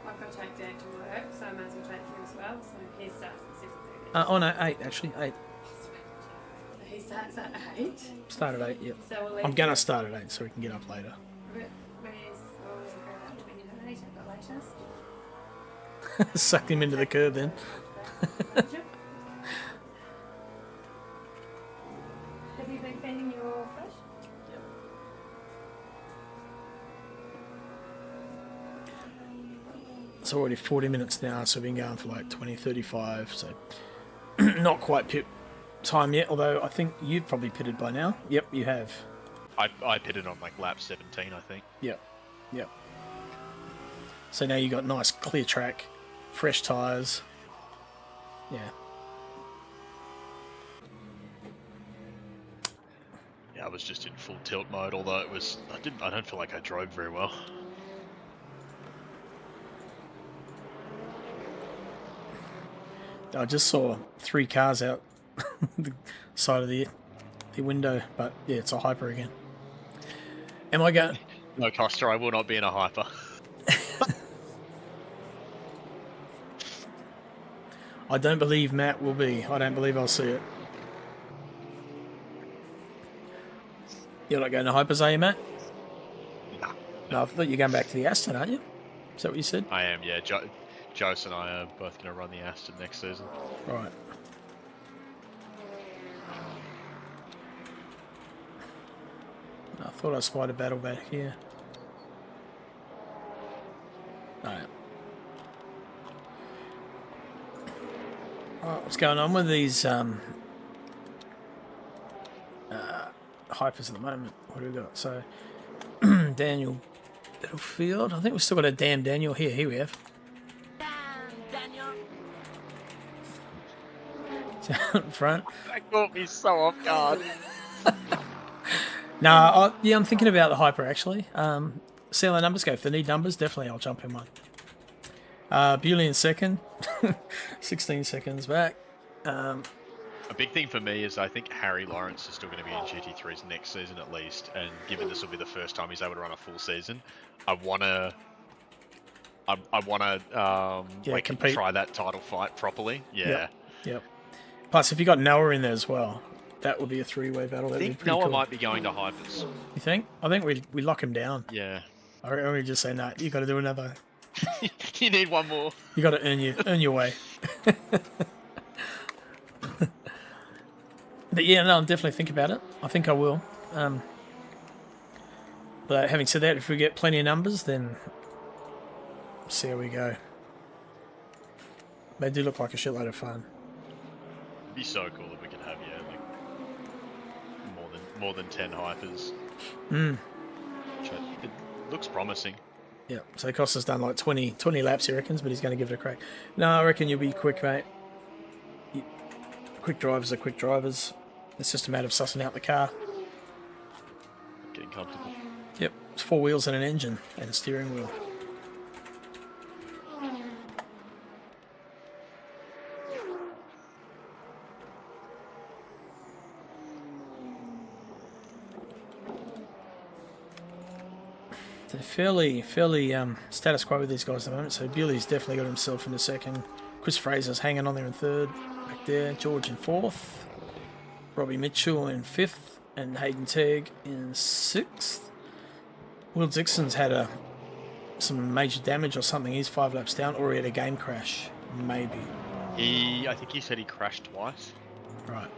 I've got to take Dan to work, so I might as well take him as well. So he starts at 6:30. Oh no, 8 actually. 8. So he starts at 8. Start at 8. Yep. So we'll leave. I'm gonna start at 8 so we can get up later. Where's when you know later, but later. Sucked him into the curb then. Have you been feeding your fish? It's already 40 minutes now, so we've been going for like 20, 35. So not quite pit time yet. Although I think you've probably pitted by now. Yep, you have. I pitted on like lap 17, I think. Yep. Yep. So now you got nice clear track, fresh tyres. Yeah. Yeah, I was just in full tilt mode, although it was I don't feel like I drove very well. I just saw 3 cars out the side of the window, but yeah, it's a hyper again. Am I going? No, Costa, I will not be in a hyper. I don't believe Matt will be. I don't believe I'll see it. You're not going to hypers, are you, Matt? Nah. No, I thought you're going back to the Aston, aren't you? Is that what you said? I am, yeah. Jose and I are both going to run the Aston next season. Right. I thought I spied a battle back here. Alright. Alright, what's going on with these hypers at the moment? What do we got? So, Daniel Battlefield. I think we've still got a damn Daniel here. Here we have. Down front. That caught me so off guard. Nah, yeah, I'm thinking about the hyper actually. See how the numbers go. If they need numbers, definitely I'll jump in one. Bewley in second, 16 seconds back. A big thing for me is I think Harry Lawrence is still going to be in GT3s next season at least, and given this will be the first time he's able to run a full season, I wanna like compete. try that title fight properly. Yeah. Yep. Plus, if you got Noah in there as well, that would be a 3-way battle. I That'd be think pretty Noah cool. might be going to hypers. You think? I think we lock him down. Yeah. I reckon we just say, no, you got to do another. You need one more. You got to earn your way. But yeah, no, I'll definitely think about it. I think I will. But having said that, if we get plenty of numbers, then see how we go. They do look like a shitload of fun. It'd be so cool if we could have like more than 10 hypers. It looks promising. Yeah, so Costa's done like 20 laps, he reckons, but he's going to give it a crack. No, I reckon you'll be quick, mate. Quick drivers are quick drivers. It's just a matter of sussing out the car. Getting comfortable. Yep, it's 4 wheels and an engine and a steering wheel. So fairly status quo with these guys at the moment. So Bewley's definitely got himself in the second. Chris Fraser's hanging on there in third. Back there, George in fourth. Robbie Mitchell in fifth. And Hayden Tegg in sixth. Will Dixon's had some major damage or something. He's 5 laps down, or he had a game crash. Maybe. I think he said he crashed twice. Right.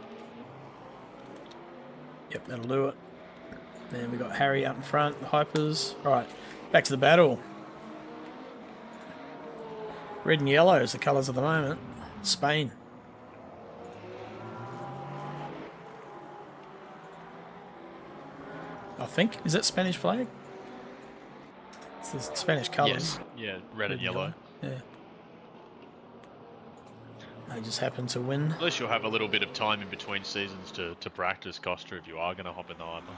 Yep, that'll do it. Then we got Harry up in front, the hypers. Right, back to the battle. Red and yellow is the colours of the moment. Spain. I think. Is that Spanish flag? It's the Spanish colours. Yes. Yeah, red and yellow. Yeah. They just happen to win. At least you'll have a little bit of time in between seasons to practice, Costa, if you are going to hop in the hyper.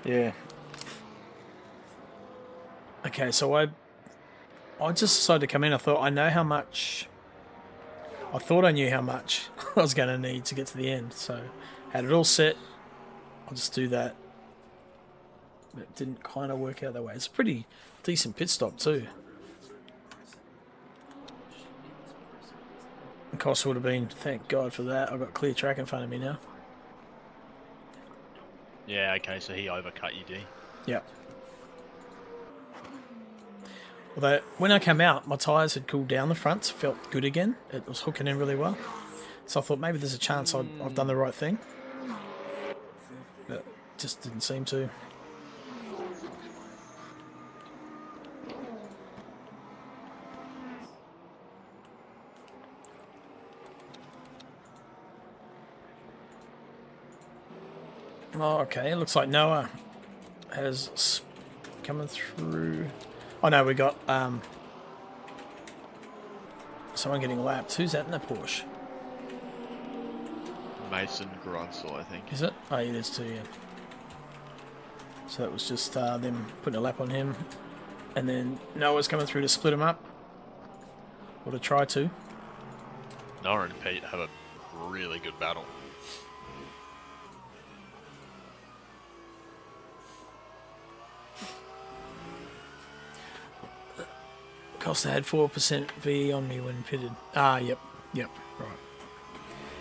Yeah. Okay, so I just decided to come in. I thought I know how much. I thought I knew how much I was going to need to get to the end, so had it all set. I'll just do that. But it didn't kind of work out that way. It's a pretty decent pit stop too. The cost would have been, thank God for that. I've got clear track in front of me now. Yeah, okay, so he overcut you, D. Yep. Although, when I came out, my tyres had cooled down the fronts, felt good again. It was hooking in really well. So I thought maybe there's a chance I've done the right thing. But just didn't seem to. Oh, okay. It looks like Noah has coming through. Oh no, we got someone getting lapped. Who's that in the Porsche? Mason Grunsel, I think. Is it? Oh, it is too, yeah. So that was just them putting a lap on him. And then Noah's coming through to split him up. Or to try to. Noah and Pete have a really good battle. Costa had 4% V on me when pitted. Ah, yep, right.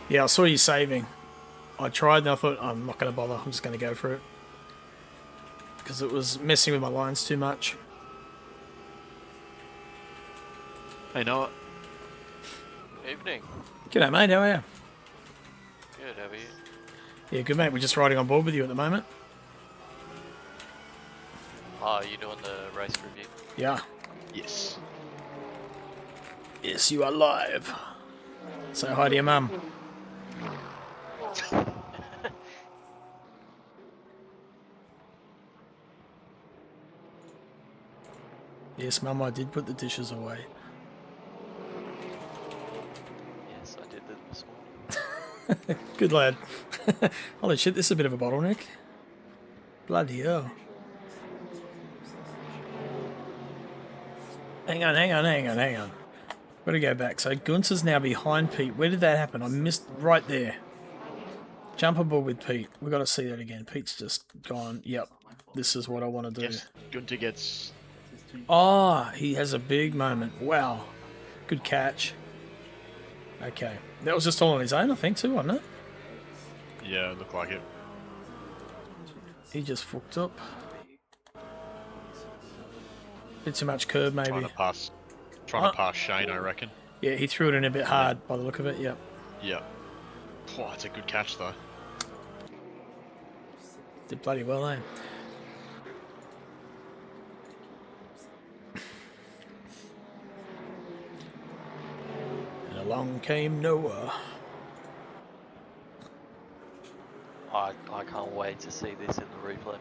Yeah, I saw you saving. I tried and I thought, I'm not going to bother. I'm just going to go for it. Because it was messing with my lines too much. Hey, Noah. Evening. G'day, mate. How are you? Good, how are you? Yeah, good, mate. We're just riding on board with you at the moment. Oh, you doing the race review? Yeah. Yes. Yes, you are live. Say hi to your mum. Yes, mum, I did put the dishes away. Yes, I did that this morning. Good lad. Holy shit, this is a bit of a bottleneck. Bloody hell. Hang on. Gotta go back. So Gunter's now behind Pete. Where did that happen? I missed right there. Jump aboard with Pete. We got to see that again. Pete's just gone, yep, this is what I want to do. Yes, Gunter gets... Oh, he has a big moment. Wow. Good catch. Okay. That was just all on his own, I think, too, wasn't it? Yeah, it looked like it. He just fucked up. Bit too much curb, maybe. Trying to pass Shane, I reckon. Yeah, he threw it in a bit hard by the look of it, yep. Yeah. Oh, it's a good catch, though. Did bloody well, eh? And along came Noah. I can't wait to see this in the replay.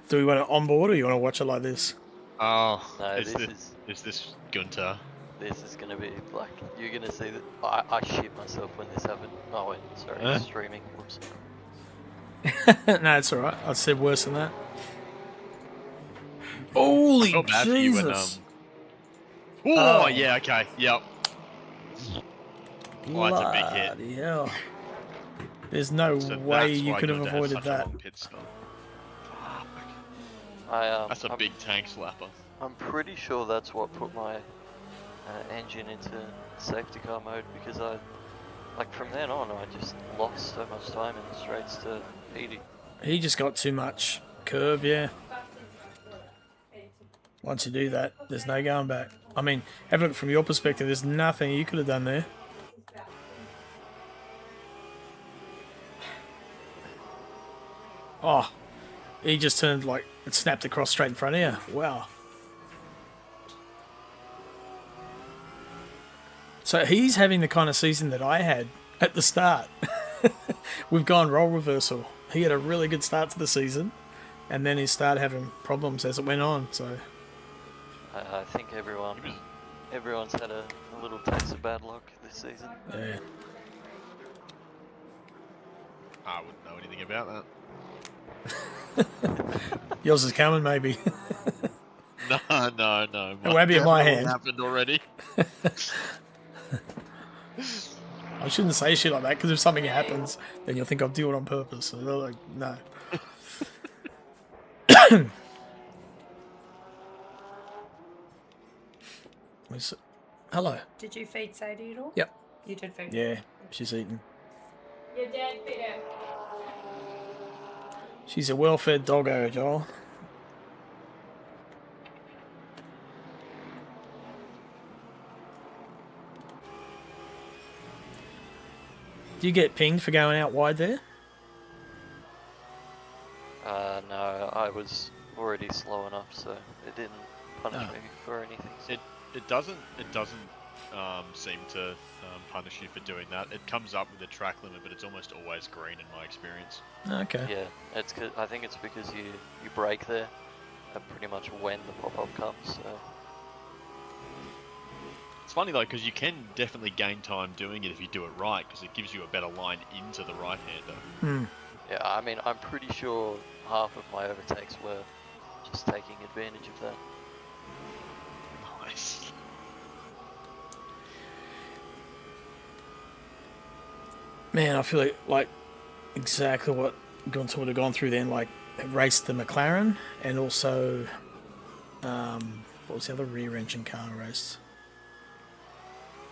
Do we want to onboard or you want to watch it like this? Oh, No, is this this Gunter? This is gonna be like, you're gonna see that I shit myself when this happened. Oh wait, sorry, streaming. Whoops. No, it's alright. I said worse than that. Holy Felt bad for you when, Jesus! Oh, yeah, okay, yep. Oh, that's a big hit. Bloody hell. There's no So way that's you why could have Gunter had avoided such a that. long pit stop. Fuck. That's a I'm, big tank slapper. I'm pretty sure that's what put my engine into safety car mode, because from then on I just lost so much time in the straights to Edie. He just got too much curb, yeah. Once you do that, there's no going back. I mean, have a look from your perspective, there's nothing you could have done there. Oh, he just turned like, it snapped across straight in front of you. Wow. So he's having the kind of season that I had at the start. We've gone role reversal. He had a really good start to the season, and then he started having problems as it went on. So I think everyone's had a little taste of bad luck this season. yeah. I wouldn't know anything about Yours is coming, maybe. that. No. It won't be in my Definitely hand. happened already. I shouldn't say shit like that, because if something happens, then you'll think I'll do it on purpose. So they're like, no. Hello. Did you feed Sadie at all? Yep. You did feed. Yeah, she's eating. Your dad fed her. She's a well-fed doggo, Joel. Do you get pinged for going out wide there? No, I was already slow enough, so it didn't punish Oh. me for anything. So. It doesn't seem to punish you for doing that. It comes up with a track limit, but it's almost always green in my experience. Okay. Yeah, I think it's because you brake there, pretty much when the pop-up comes. So. It's funny though, because you can definitely gain time doing it if you do it right, because it gives you a better line into the right-hander. Hmm. Yeah, I mean, I'm pretty sure half of my overtakes were just taking advantage of that. Nice. Man, I feel like exactly what Gunter would have gone through then. Like, raced the McLaren, and also, what was the other rear engine car I raced?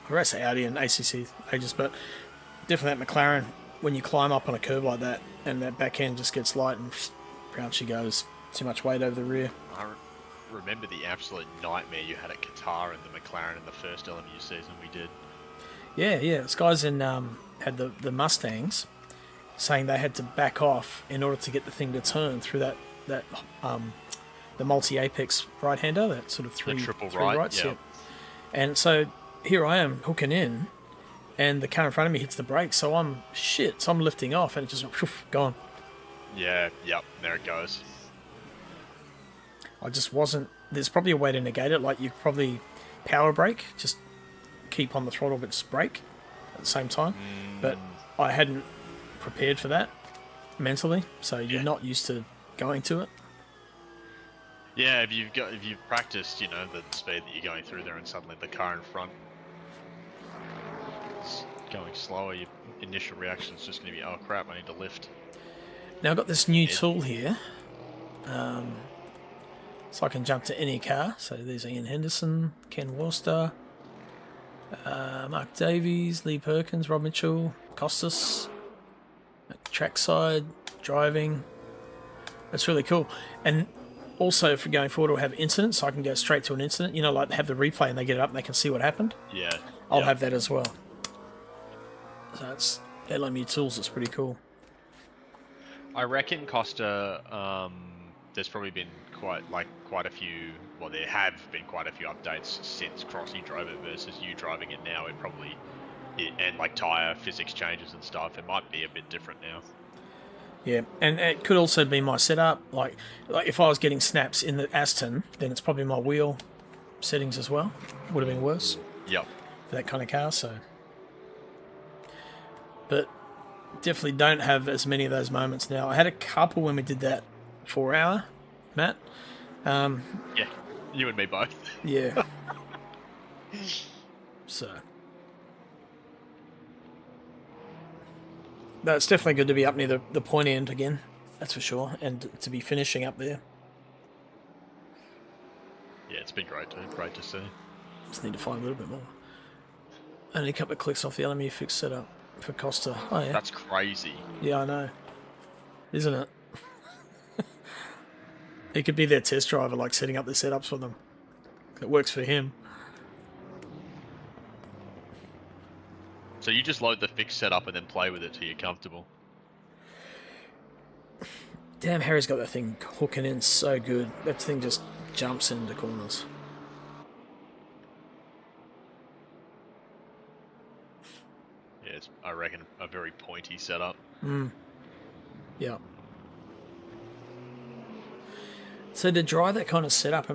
I raced the Audi and ACC ages, but definitely that McLaren, when you climb up on a curve like that, and that back end just gets light and round she goes, too much weight over the rear. I remember the absolute nightmare you had at Qatar and the McLaren in the first LMU season we did. Yeah. This guys in had the Mustangs saying they had to back off in order to get the thing to turn through that the multi-apex right-hander, that sort of three triple three right, rights. yeah. And so here I am hooking in, and the car in front of me hits the brakes, so I'm lifting off, and it just gone. Yeah, yep, there it goes. I just wasn't. There's probably a way to negate it, like you probably power brake, just keep on the throttle but just brake at the same time. But I hadn't prepared for that mentally, so you're not used to going to it. Yeah, if you've practiced, you know, the speed that you're going through there, and suddenly the car in front is going slower, your initial reaction is just going to be, oh crap, I need to lift. Now I've got this new tool here, so I can jump to any car. So there's Ian Henderson, Ken Worcester, Mark Davies, Lee Perkins, Rob Mitchell, Costas, trackside, driving. That's really cool. And also, for going forward, we'll have incidents, so I can go straight to an incident. You know, like they have the replay and they get it up and they can see what happened. Yeah. I'll have that as well. So it's LMU tools. It's pretty cool. I reckon Costa, there's probably been quite a few, well, there have been quite a few updates since Crossy drove it versus you driving it now. And like tyre physics changes and stuff, it might be a bit different now. Yeah, and it could also be my setup. Like if I was getting snaps in the Aston, then it's probably my wheel settings as well. Would have been worse. Yep. For that kind of car, so. But definitely don't have as many of those moments now. I had a couple when we did that 4 hour, Matt. Yeah, you and me both. Yeah. So. No, it's definitely good to be up near the point end again, that's for sure, and to be finishing up there. Yeah, it's been great to see. Just need to find a little bit more. Only a couple of clicks off the LMU fix setup for Costa. Oh yeah. That's crazy. Yeah, I know. Isn't it? He could be their test driver, like setting up the setups for them. It works for him. So you just load the fix setup and then play with it till you're comfortable. Damn, Harry's got that thing hooking in so good. That thing just jumps into corners. Yeah, it's, I reckon, a very pointy setup. Yeah. So to drive that kind of setup,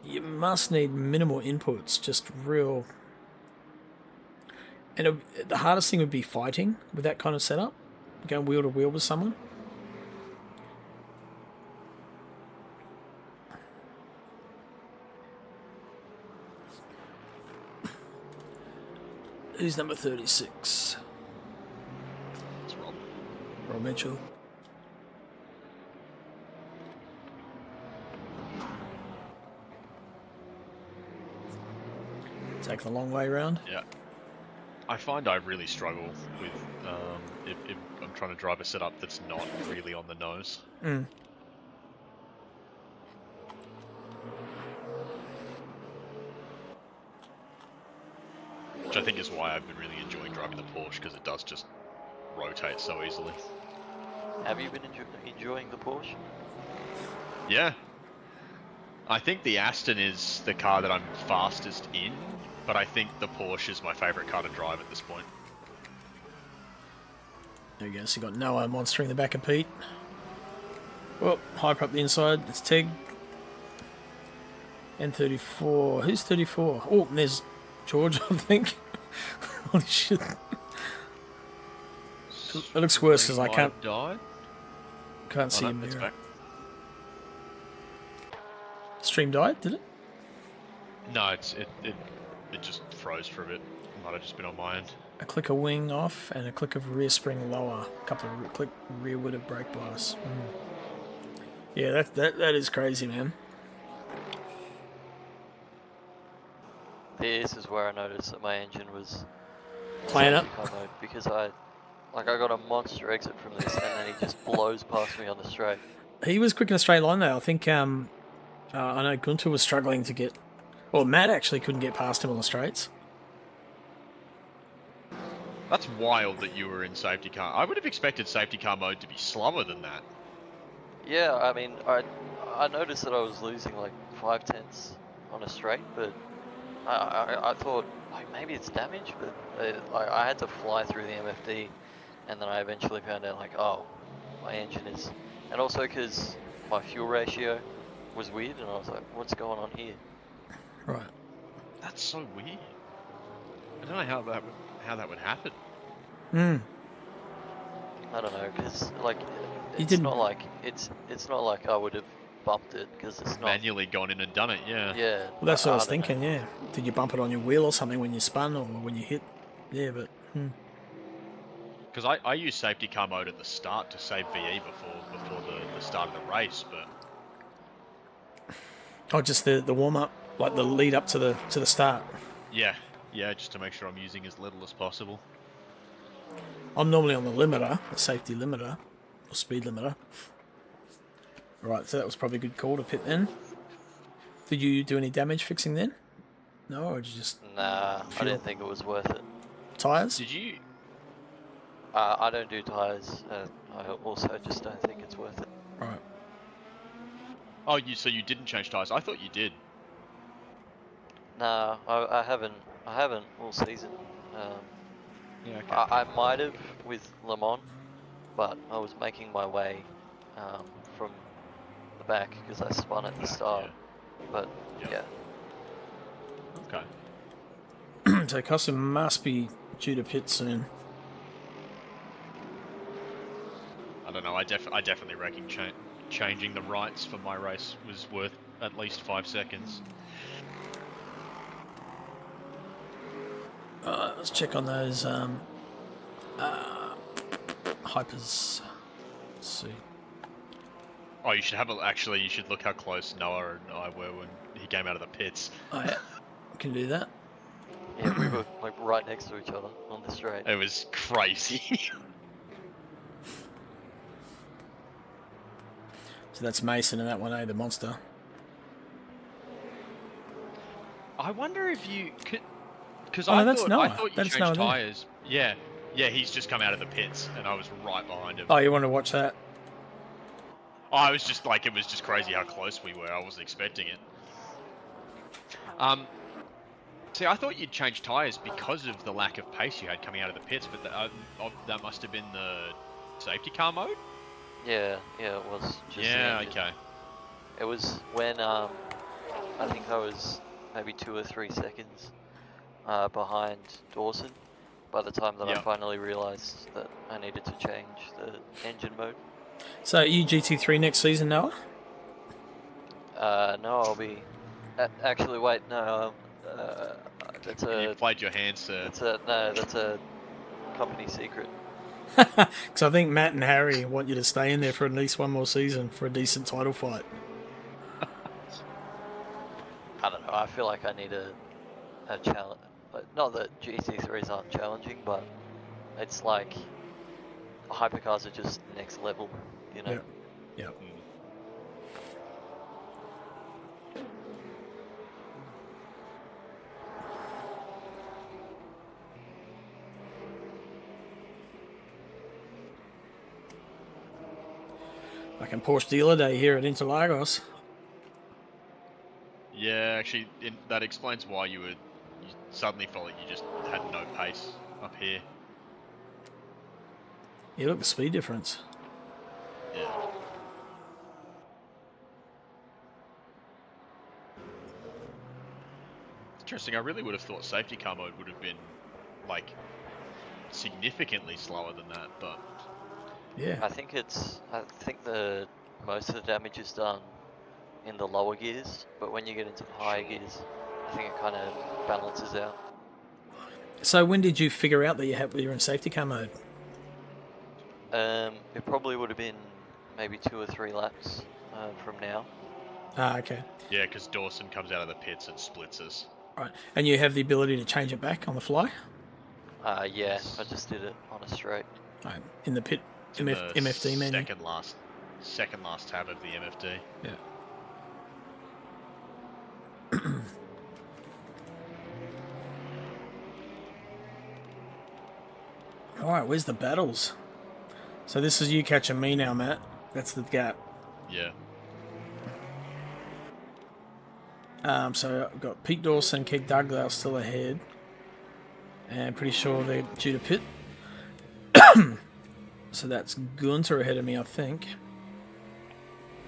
you must need minimal inputs, just real. And the hardest thing would be fighting with that kind of setup. Going wheel to wheel with someone? Who's number 36? It's Rob. Rob Mitchell. Take the long way round. Yeah. I find I really struggle with if I'm trying to drive a setup that's not really on the nose. Mm. Which I think is why I've been really enjoying driving the Porsche, because it does just rotate so easily. Have you been enjoying the Porsche? Yeah. I think the Aston is the car that I'm fastest in, but I think the Porsche is my favourite car to drive at this point. There you go, so you got Noah monstering the back of Pete. Well, hyper up the inside, it's Tig. N34, who's 34? Oh, and there's George, I think. Holy shit. It looks worse because I can't see him there. Stream died, did it? No, it just froze for a bit. It might have just been on my end. A click of wing off and a click of rear spring lower. A couple of click rear wood of brake bias. Yeah, that is crazy, man. This is where I noticed that my engine was Playing up. safety car mode, because I got a monster exit from this and then he just blows past me on the straight. He was quick in a straight line though. I think I know Gunter was struggling to get. Well, Matt actually couldn't get past him on the straights. That's wild that you were in safety car. I would have expected safety car mode to be slower than that. Yeah, I mean, I noticed that I was losing like 5/10 on a straight, but I thought like maybe it's damage, but I had to fly through the MFD, and then I eventually found out like, oh, my engine is, and also because my fuel ratio was weird, and I was like, what's going on here? Right. That's so weird. I don't know how that would happen. Hmm. I don't know, because like You it's didn't- not like it's not like I would have bumped it, because it's not. Manually gone in and done it, yeah. Yeah. Well, that's what I was don't know. thinking. Yeah. Did you bump it on your wheel or something when you spun or when you hit? Yeah, but. Because I use safety car mode at the start to save VE before the start of the race, but Oh, just the warm up, like the lead up to the start. yeah, just to make sure I'm using as little as possible. I'm normally on the limiter, the safety limiter, or speed limiter. Right, so that was probably a good call to pit then. Did you do any damage fixing then? No, or did you just Nah, I Fuel. didn't think it was worth it. tyres? Did you? I don't do tyres. I also just don't think it's worth it. Right. Oh, so you didn't change tires? I thought you did. Nah, I haven't all season. Yeah, okay. I might have with Le Mans, but I was making my way from the back because I spun at the start. But Yeah. yeah. Okay. So Custom must be due to pit soon. I don't know. I definitely reckon changing the rights for my race was worth at least 5 seconds. Let's check on those hypers. Let's see. Oh, you should actually. You should look how close Noah and I were when he came out of the pits. Oh yeah, can do that. Yeah, we were like right next to each other on the straight. It was crazy. So that's Mason and that one, the monster. I wonder if you could, because Oh, I no, that's thought Noah. you That's changed Noah there. tires. Yeah, he's just come out of the pits, and I was right behind him. Oh, you want to watch that? I was just like, it was just crazy how close we were. I wasn't expecting it. See, I thought you'd change tires because of the lack of pace you had coming out of the pits, but that must have been the safety car mode. Yeah, it was. Just the Yeah, engine. okay. It was when I think I was maybe 2 or 3 seconds behind Dawson, by the time that I Yep. finally realised that I needed to change the engine mode. So you GT3 next season, Noah? No, I'll be. Actually, wait, no. That's You a. played your hand, sir. That's a company secret. Because I think Matt and Harry want you to stay in there for at least one more season for a decent title fight. I don't know. I feel like I need a challenge. Not that GT3s aren't challenging, but it's like hypercars are just next level, you know. Yeah. Yeah. Mm. Like in Porsche dealer day here at Interlagos. Yeah, actually, that explains why you suddenly felt like you just had no pace up here. Yeah, look, the speed difference. Yeah. Interesting. I really would have thought safety car mode would have been like significantly slower than that, but Yeah. I think the most of the damage is done in the lower gears, but when you get into the higher gears, I think it kind of balances out. So when did you figure out that you're in safety car mode? It probably would have been maybe 2 or 3 laps from now. Ah, okay. yeah, because Dawson comes out of the pits and splits us. Right. And you have the ability to change it back on the fly? Yeah, I just did it on a straight. Right. In the pit It's in the MFD menu? second last tab of the MFD. Yeah. Alright, where's the battles? So this is you catching me now, Matt. That's the gap. Yeah. So I've got Pete Dawson, Keith Dugdale still ahead. And pretty sure they're due to pit. So that's Gunter ahead of me, I think.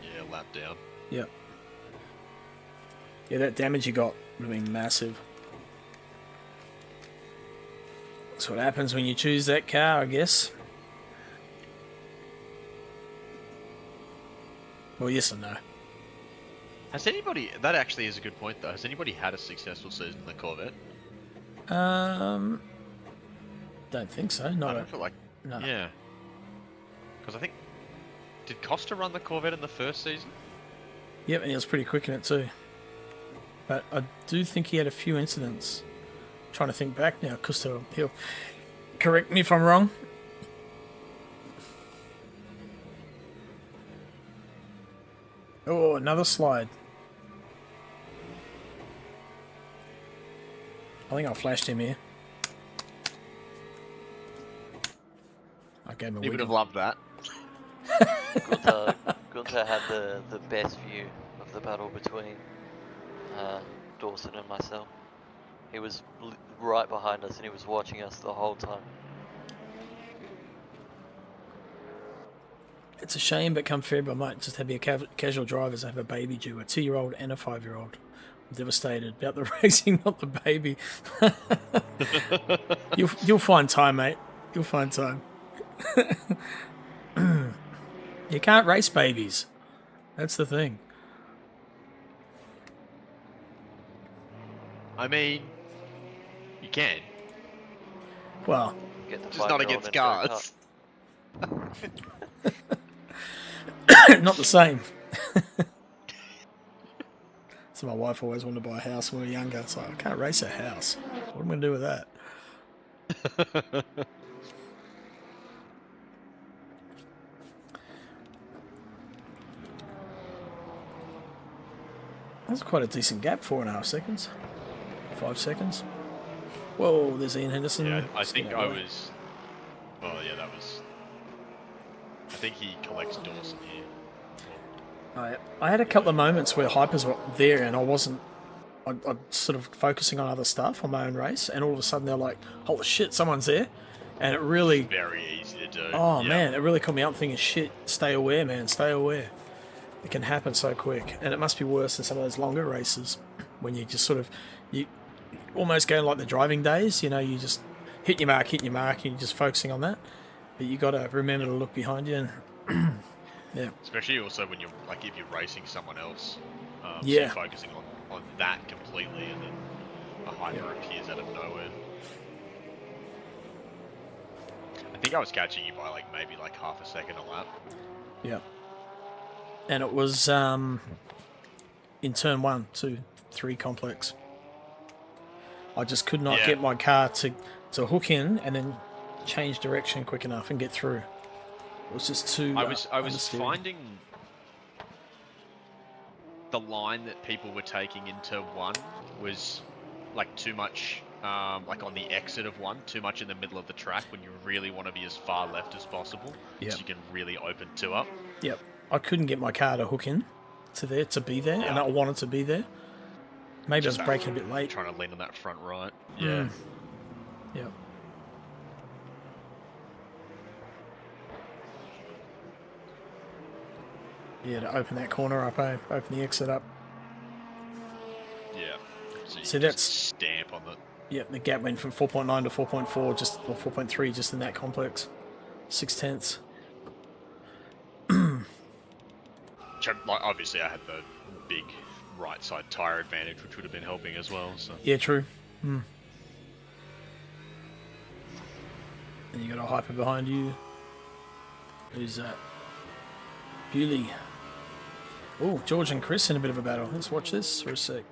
Yeah, lap down. Yep. Yeah, that damage you got would have been massive. That's what happens when you choose that car, I guess. Well, yes and no. Has anybody... That actually is a good point, though. Has anybody had a successful season in the Corvette? Don't think so. I Not don't feel like... no. Yeah. Because I think... Did Costa run the Corvette in the first season? Yep, and he was pretty quick in it too. But I do think he had a few incidents. Trying to think back now, because he'll correct me if I'm wrong. Oh, another slide. I think I flashed him here. I gave him a You would wiggle. have loved that. Gunter had the best view of the battle between Dawson and myself. He was right behind us and he was watching us the whole time. It's a shame, but come February, I might just have your casual drivers have a baby due, a 2-year-old and a 5-year-old. I'm devastated about the racing, not the baby. You'll find time, mate. You'll find time. You can't race babies. That's the thing. I mean... You can. Well, Get the Just not 5-year-old against into a car. cars. not the same. So my wife always wanted to buy a house when we were younger. It's like, I can't race a house. What am I going to do with that? That's quite a decent gap, 4.5 seconds. 5 seconds. Whoa, there's Ian Henderson. Yeah, I Just think get I out of the way. was... Oh, yeah, that was... I think he collects Dawson here. I had a couple of moments where hypers were there and I wasn't... I'm sort of focusing on other stuff on my own race, and all of a sudden they're like, holy shit, someone's there. And it really... Very easy to do. Oh, Yeah. man, it really caught me up thinking, shit, stay aware, man, stay aware. It can happen so quick. And it must be worse in some of those longer races when you just sort of... You almost go like the driving days, you know, you just hit your mark, and you're just focusing on that. But you got to remember to look behind you. And yeah, Especially also when you're like if you're racing someone else, so Yeah. you're focusing on that completely, and then a hyper appears out of nowhere. I think I was catching you by like maybe like half a second a lap. yeah. And it was in turn 1, 2, 3 complex. I just could not get my car to hook in and then change direction quick enough and get through. It was just too. I was understeering. finding the line that people were taking into 1 was like too much, like on the exit of 1, too much in the middle of the track when you really want to be as far left as possible, so you can really open 2 up. Yep. I couldn't get my car to hook in to be there, and I wanted to be there. Maybe I was braking a bit late. Trying to lean on that front right. Yeah. Yep. Yeah, to open that corner up, open the exit up. Yeah. So, So you that's- just stamp on the. Yep, the gap went from 4.9 to 4.4, or 4.3, just in that complex. 0.6. Like, obviously, I had the big right side tire advantage, which would have been helping as well. So. Yeah, true. And you got a hyper behind you. Who's that? Bewley. Oh, George and Chris in a bit of a battle. Let's watch this for a sec.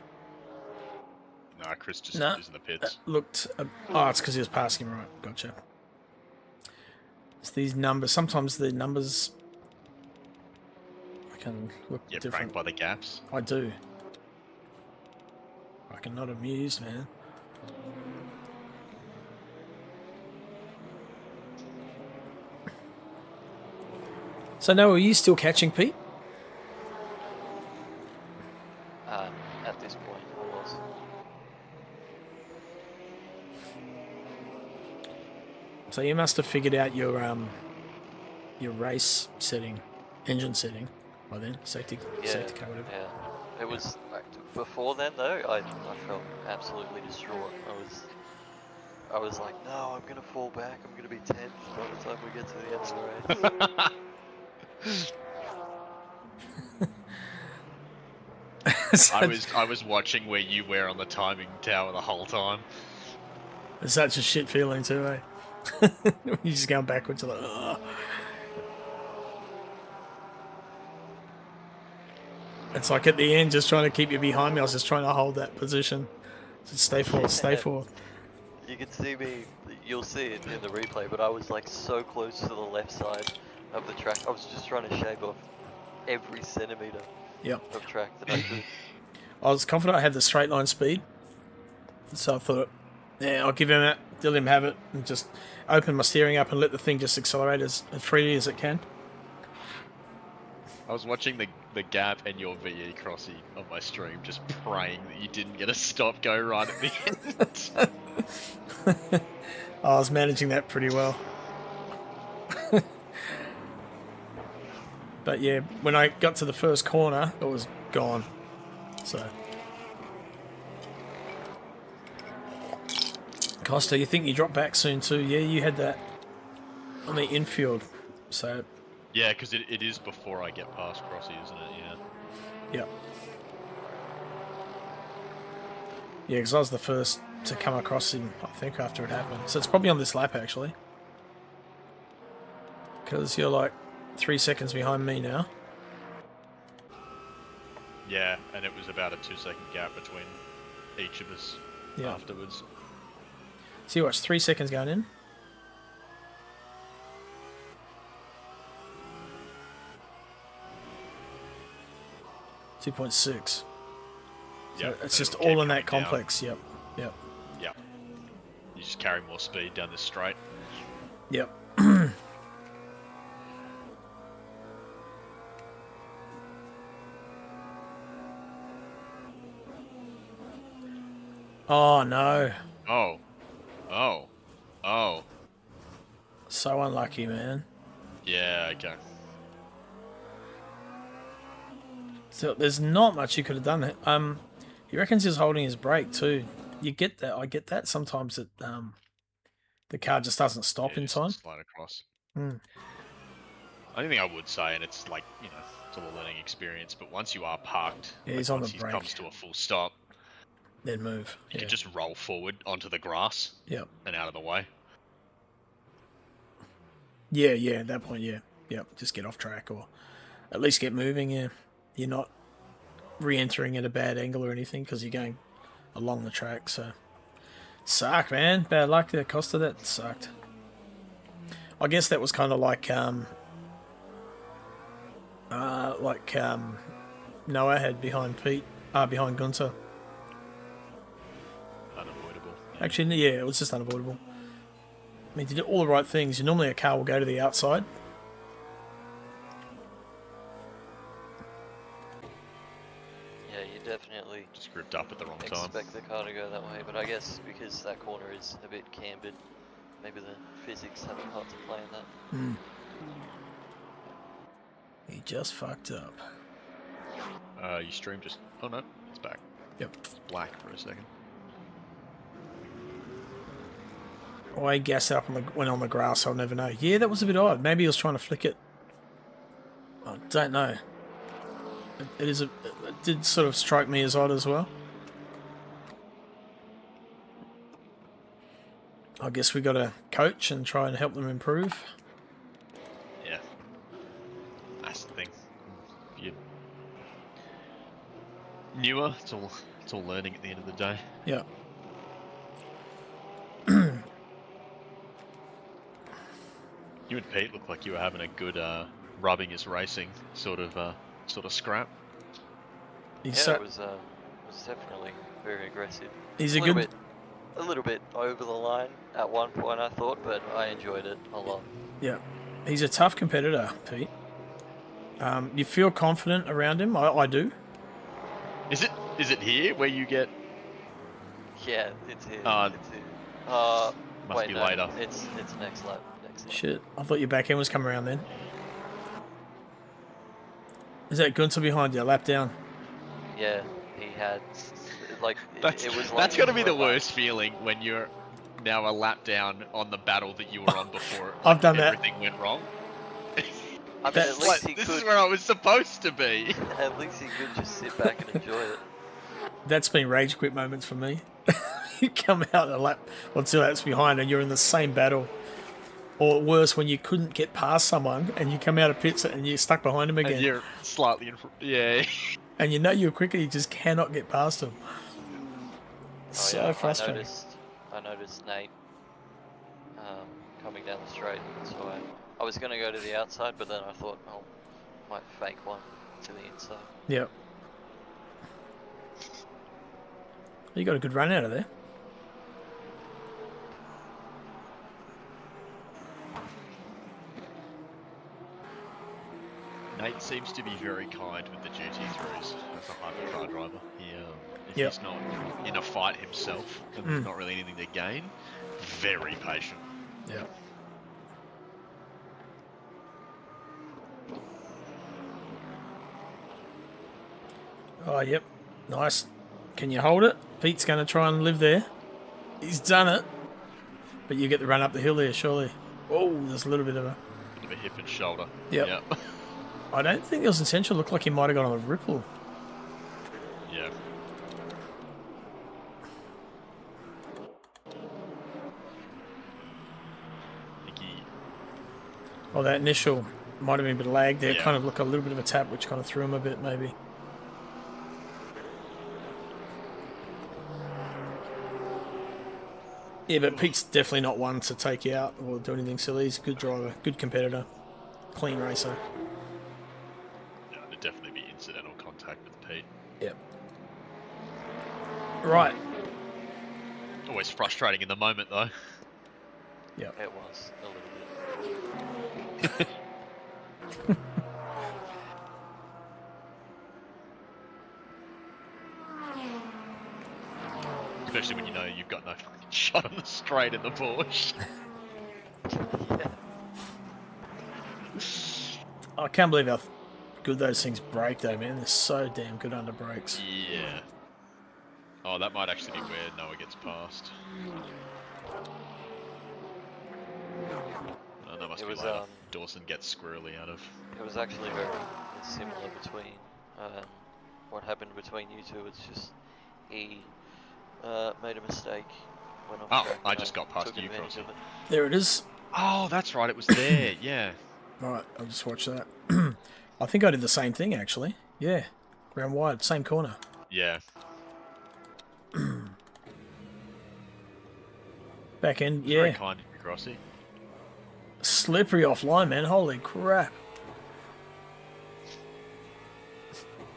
Nah, Chris just Nah, is in the pits. Looked. Oh, it's because he was passing him, right? Gotcha. It's these numbers. Sometimes the numbers can look Yeah, different. pranked by the gaps. I do. I can not amused, man. So, no, are you still catching, Pete? At this point, I was. So you must have figured out your race setting, engine setting, by then, safety car, whatever. Yeah. It was like, before then though. I felt absolutely distraught. I was like, no, I'm gonna fall back. I'm gonna be 10th by the time we get to the end of the race. I was watching where you were on the timing tower the whole time. It's such a shit feeling too, eh? You're just going backwards, you're like, ugh. It's like at the end, just trying to keep you behind me. I was just trying to hold that position. Just stay forward, stay forward. You can see me, you'll see it in the replay, but I was like so close to the left side of the track. I was just trying to shave off every centimetre of track that I could. I was confident I had the straight line speed, so I thought, yeah, I'll give him that, let him have it, and just open my steering up and let the thing just accelerate as freely as it can. I was watching the gap and your VE crossy on my stream, just praying that you didn't get a stop go right at the end. I was managing that pretty well. But yeah, when I got to the first corner, it was gone. So, Costa, you think you drop back soon too? Yeah, you had that on the infield. So, Yeah, because it is before I get past Crossy, isn't it? Yeah. yeah. Yeah, because I was the first to come across him, I think, after it happened. So it's probably on this lap, actually. Because you're like 3 seconds behind me now. Yeah, and it was about a 2-second gap between each of us afterwards. So you watch, 3 seconds going in. .6. So it's just all in that complex. Yep. Yep. You just carry more speed down this straight. Yep. Oh no. Oh. So unlucky, man. Yeah, okay. So there's not much you could have done. He reckons he's holding his brake too. You get that. I get that sometimes. That The car just doesn't stop Yeah, in just time. slide across. Hmm. Only thing I would say, and it's like, you know, it's all a learning experience, but once you are parked, Yeah, like he's on once the he brake. comes to a full stop, Then move. you Yeah. can just roll forward onto the grass Yep. and out of the way. Yeah, yeah, at that point, yeah. Yep, just get off track or at least get moving, yeah. You're not re-entering at a bad angle or anything because you're going along the track, so... Suck, man. Bad luck there, Costa. That sucked. I guess that was kind of like Noah had behind behind Gunter. Unavoidable. Actually, yeah, it was just unavoidable. I mean, to do all the right things, normally a car will go to the outside. Yeah, you definitely Just gripped up at the wrong time. expect the car to go that way, but I guess because that corner is a bit cambered, maybe the physics have a part to play in that. He just fucked up. Your stream just... Oh no, it's back. Yep. It's black for a second. Oh, I gassed up went on the grass, I'll never know. Yeah, that was a bit odd. Maybe he was trying to flick it. I don't know. It did sort of strike me as odd as well. I guess we got to coach and try and help them improve. Yeah. That's the thing. You're newer, it's all learning at the end of the day. Yeah. You and Pete look like you were having a good rubbing is racing sort of scrap. He's Yeah, it was definitely very aggressive. He's a a good... bit, a little bit over the line at one point, I thought, but I enjoyed it a lot. Yeah. He's a tough competitor, Pete. You feel confident around him? I do. Is it here where you get... Yeah, it's here. Must Wait, be no, later. It's next lap. Shit, I thought your back end was coming around then. Is that Gunter behind you? Lap down. Yeah, he had like That's like got to be the worst feeling when you're now a lap down on the battle that you were on before. I've done that. Everything went wrong. I mean, That's at least he This could. is where I was supposed to be. At least he could just sit back and enjoy it. That's been rage quit moments for me. You come out a lap or 2 laps behind and you're in the same battle. Or worse, when you couldn't get past someone and you come out of pits and you're stuck behind him again. And you're slightly in front. Yeah. And you know you're quicker, you just cannot get past him. So yeah, frustrating. I noticed Nate coming down the straight, so I was going to go to the outside, but then I thought, oh, might fake one to the inside. Yep. You got a good run out of there. Nate seems to be very kind with the GT3s as a hypercar driver. If Yep. he's not in a fight himself and there's not really anything to gain, very patient. Yeah. Oh, yep. Nice. Can you hold it? Pete's going to try and live there. He's done it. But you get the run up the hill there, surely. Oh, there's a little bit of a... Bit of a hip and shoulder. Yep. I don't think it was intentional. Looked like he might have got on a ripple. Yeah. Oh, that initial might have been a bit of lag there. Yeah. Kind of looked a little bit of a tap, which kind of threw him a bit, maybe. Yeah, but Pete's definitely not one to take you out or do anything silly. He's a good driver, good competitor, clean racer. Yeah, there'd definitely be incidental contact with Pete. Yep. Right. Always frustrating in the moment, though. Yep. It was a little bit. Especially when you know you've got no fucking shot on the straight in the Porsche. Yeah. I can't believe how good those things brake, though, man. They're so damn good under brakes. Yeah. Oh, that might actually be where Noah gets past. That must It be was later. Dawson gets squirrely out of. it was actually very similar between what happened between you two. It's just he made a mistake, went off Oh, track. I and just got past took you, advantage Crossy. of it. There it is. Oh, that's right. It was there. Yeah. Alright, I'll just watch that. I think I did the same thing, actually. Yeah. Round wide, same corner. Yeah. Back end, Very yeah. kind of you, Crossy. Slippery offline, man. Holy crap.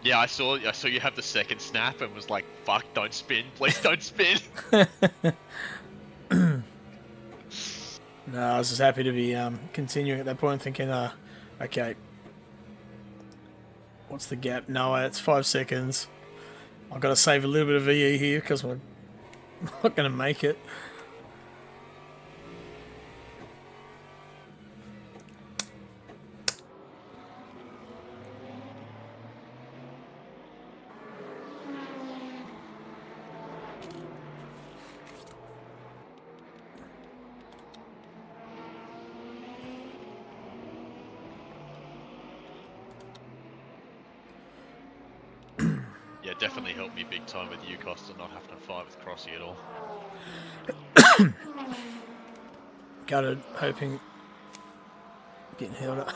Yeah, I saw you have the second snap and was like, "Fuck! Don't spin, please don't spin." No, I was just happy to be continuing at that point, thinking, okay, what's the gap? No, it's 5 seconds. I've got to save a little bit of VE here because we're not going to make it. Yeah, definitely helped me big time with you, Costa, not having to fight with Crossy at all. Gutted, hoping, getting held up.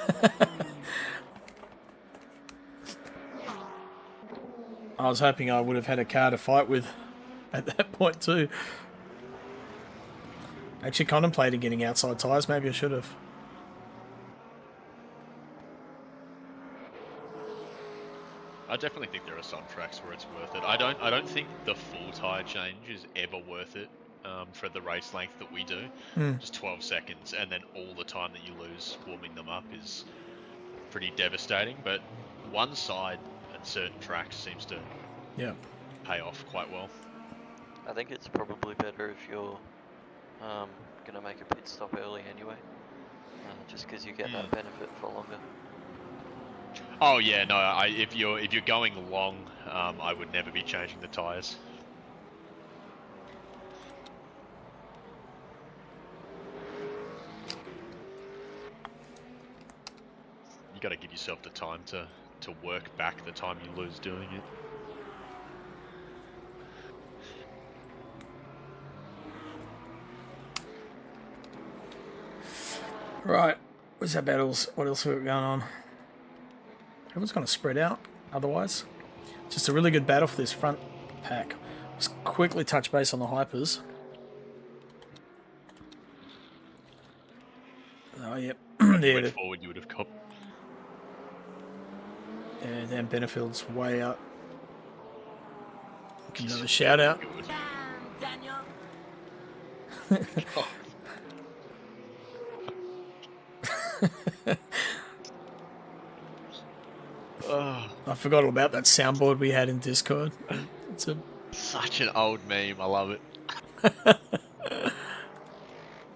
I was hoping I would have had a car to fight with at that point too. Actually contemplated getting outside tyres, maybe I should have. I definitely think there are some tracks where it's worth it. I don't think the full tyre change is ever worth it for the race length that we do. Just 12 seconds, and then all the time that you lose warming them up is pretty devastating. But one side at certain tracks seems to pay off quite well. I think it's probably better if you're gonna make a pit stop early anyway, just because you get that benefit for longer. Oh yeah, no. If you're going long, I would never be changing the tyres. You got to give yourself the time to work back the time you lose doing it. Right, where's our battles? What else we got going on? Everyone's going to spread out otherwise. Just a really good battle for this front pack. Let's quickly touch base on the hypers. Oh, yep. If you went forward, you would have caught. Yeah, Dan Benefield's way up. Give another shout out. I forgot all about that soundboard we had in Discord. It's such an old meme. I love it.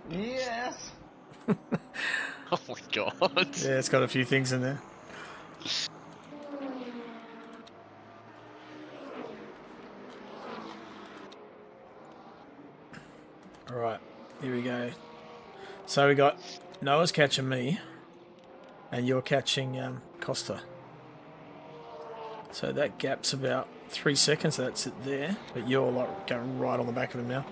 Yes. Oh my god. Yeah, it's got a few things in there. Alright, here we go. So we got Noah's catching me, and you're catching Costa. So that gap's about 3 seconds, so that's it there. But you're like going right on the back of him now.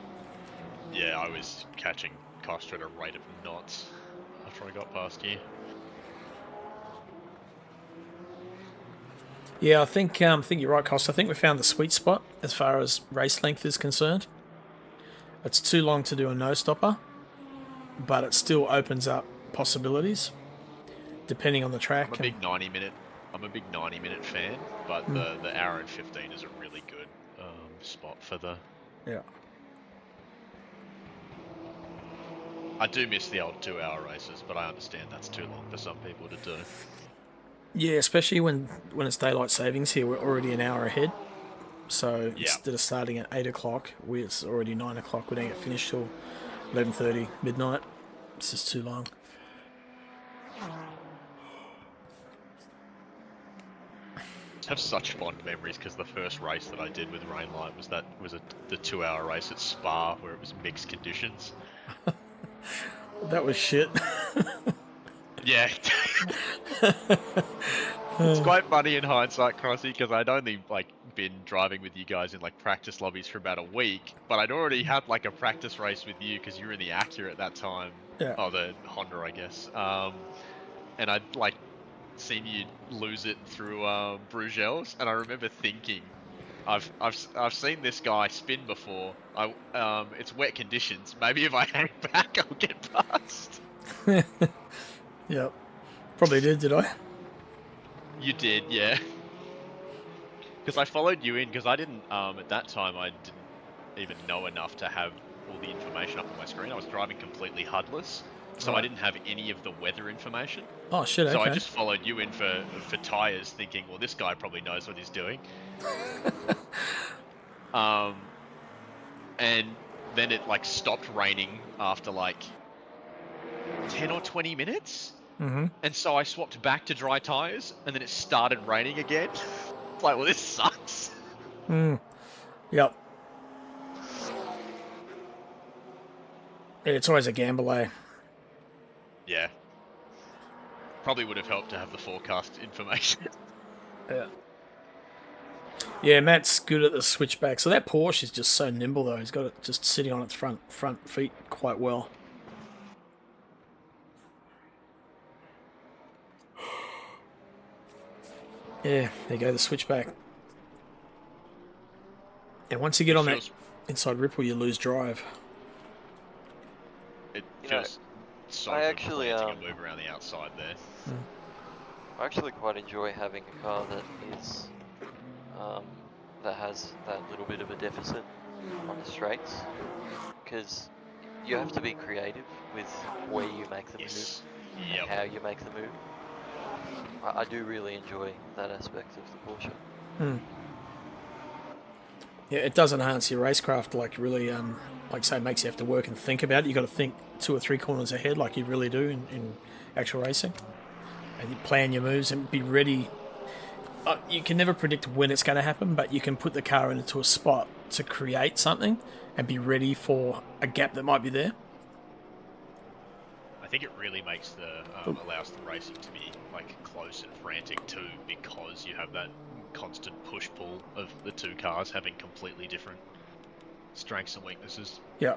Yeah, I was catching Costa at a rate of knots after I got past you. Yeah, I think you're right, Costa. I think we found the sweet spot as far as race length is concerned. It's too long to do a no-stopper, but it still opens up possibilities depending on the track. I'm a big 90-minute fan, but the hour and 15 is a really good spot for the. Yeah. I do miss the old 2-hour races, but I understand that's too long for some people to do. Yeah, especially when it's daylight savings here, we're already an hour ahead. So instead of starting at 8 o'clock, it's already 9 o'clock. We don't get finished till 11:30, midnight. It's just too long. I have such fond memories because the first race that I did with RainLight was the 2-hour race at Spa where it was mixed conditions. That was shit. Yeah. It's quite funny in hindsight, Crossy, because I'd only like been driving with you guys in like practice lobbies for about a week, but I'd already had like a practice race with you because you were in the Acura at that time. Yeah. Oh, the Honda, I guess. And I'd like seen you lose it through Bruegels, and I remember thinking, I've seen this guy spin before. It's wet conditions. Maybe if I hang back, I'll get past. Yep. Probably did I? You did, yeah. Because I followed you in, because I didn't, at that time, I didn't even know enough to have all the information up on my screen. I was driving completely HUDless, so I Right. didn't have any of the weather information. Oh shit, So okay. I just followed you in for tyres, thinking, well, this guy probably knows what he's doing. And then it, like, stopped raining after, like, 10 or 20 minutes? Mm-hmm. And so I swapped back to dry tyres, and then it started raining again. It's like, well, this sucks. Mm. Yep. Yeah, it's always a gamble, eh? Yeah. Probably would have helped to have the forecast information. Yeah. Yeah, Matt's good at the switchback. So that Porsche is just so nimble, though. He's got it just sitting on its front feet quite well. Yeah, there you go, the switchback. And once you get on that Feels- inside ripple, you lose drive. It You know, feels so I good actually, planting a move around the outside there. I actually quite enjoy having a car that is, that has that little bit of a deficit on the straights, because you have to be creative with where you make the Yes. move, Yep. and how you make the move. I do really enjoy that aspect of the Porsche. Hmm. Yeah, it does enhance your racecraft, like really, like say, it makes you have to work and think about it. You got to think 2 or 3 corners ahead, like you really do in actual racing, and you plan your moves and be ready. You can never predict when it's going to happen, but you can put the car into a spot to create something and be ready for a gap that might be there. I think it really makes the allows the racing to be like close and frantic too, because you have that constant push pull of the two cars having completely different strengths and weaknesses. Yeah.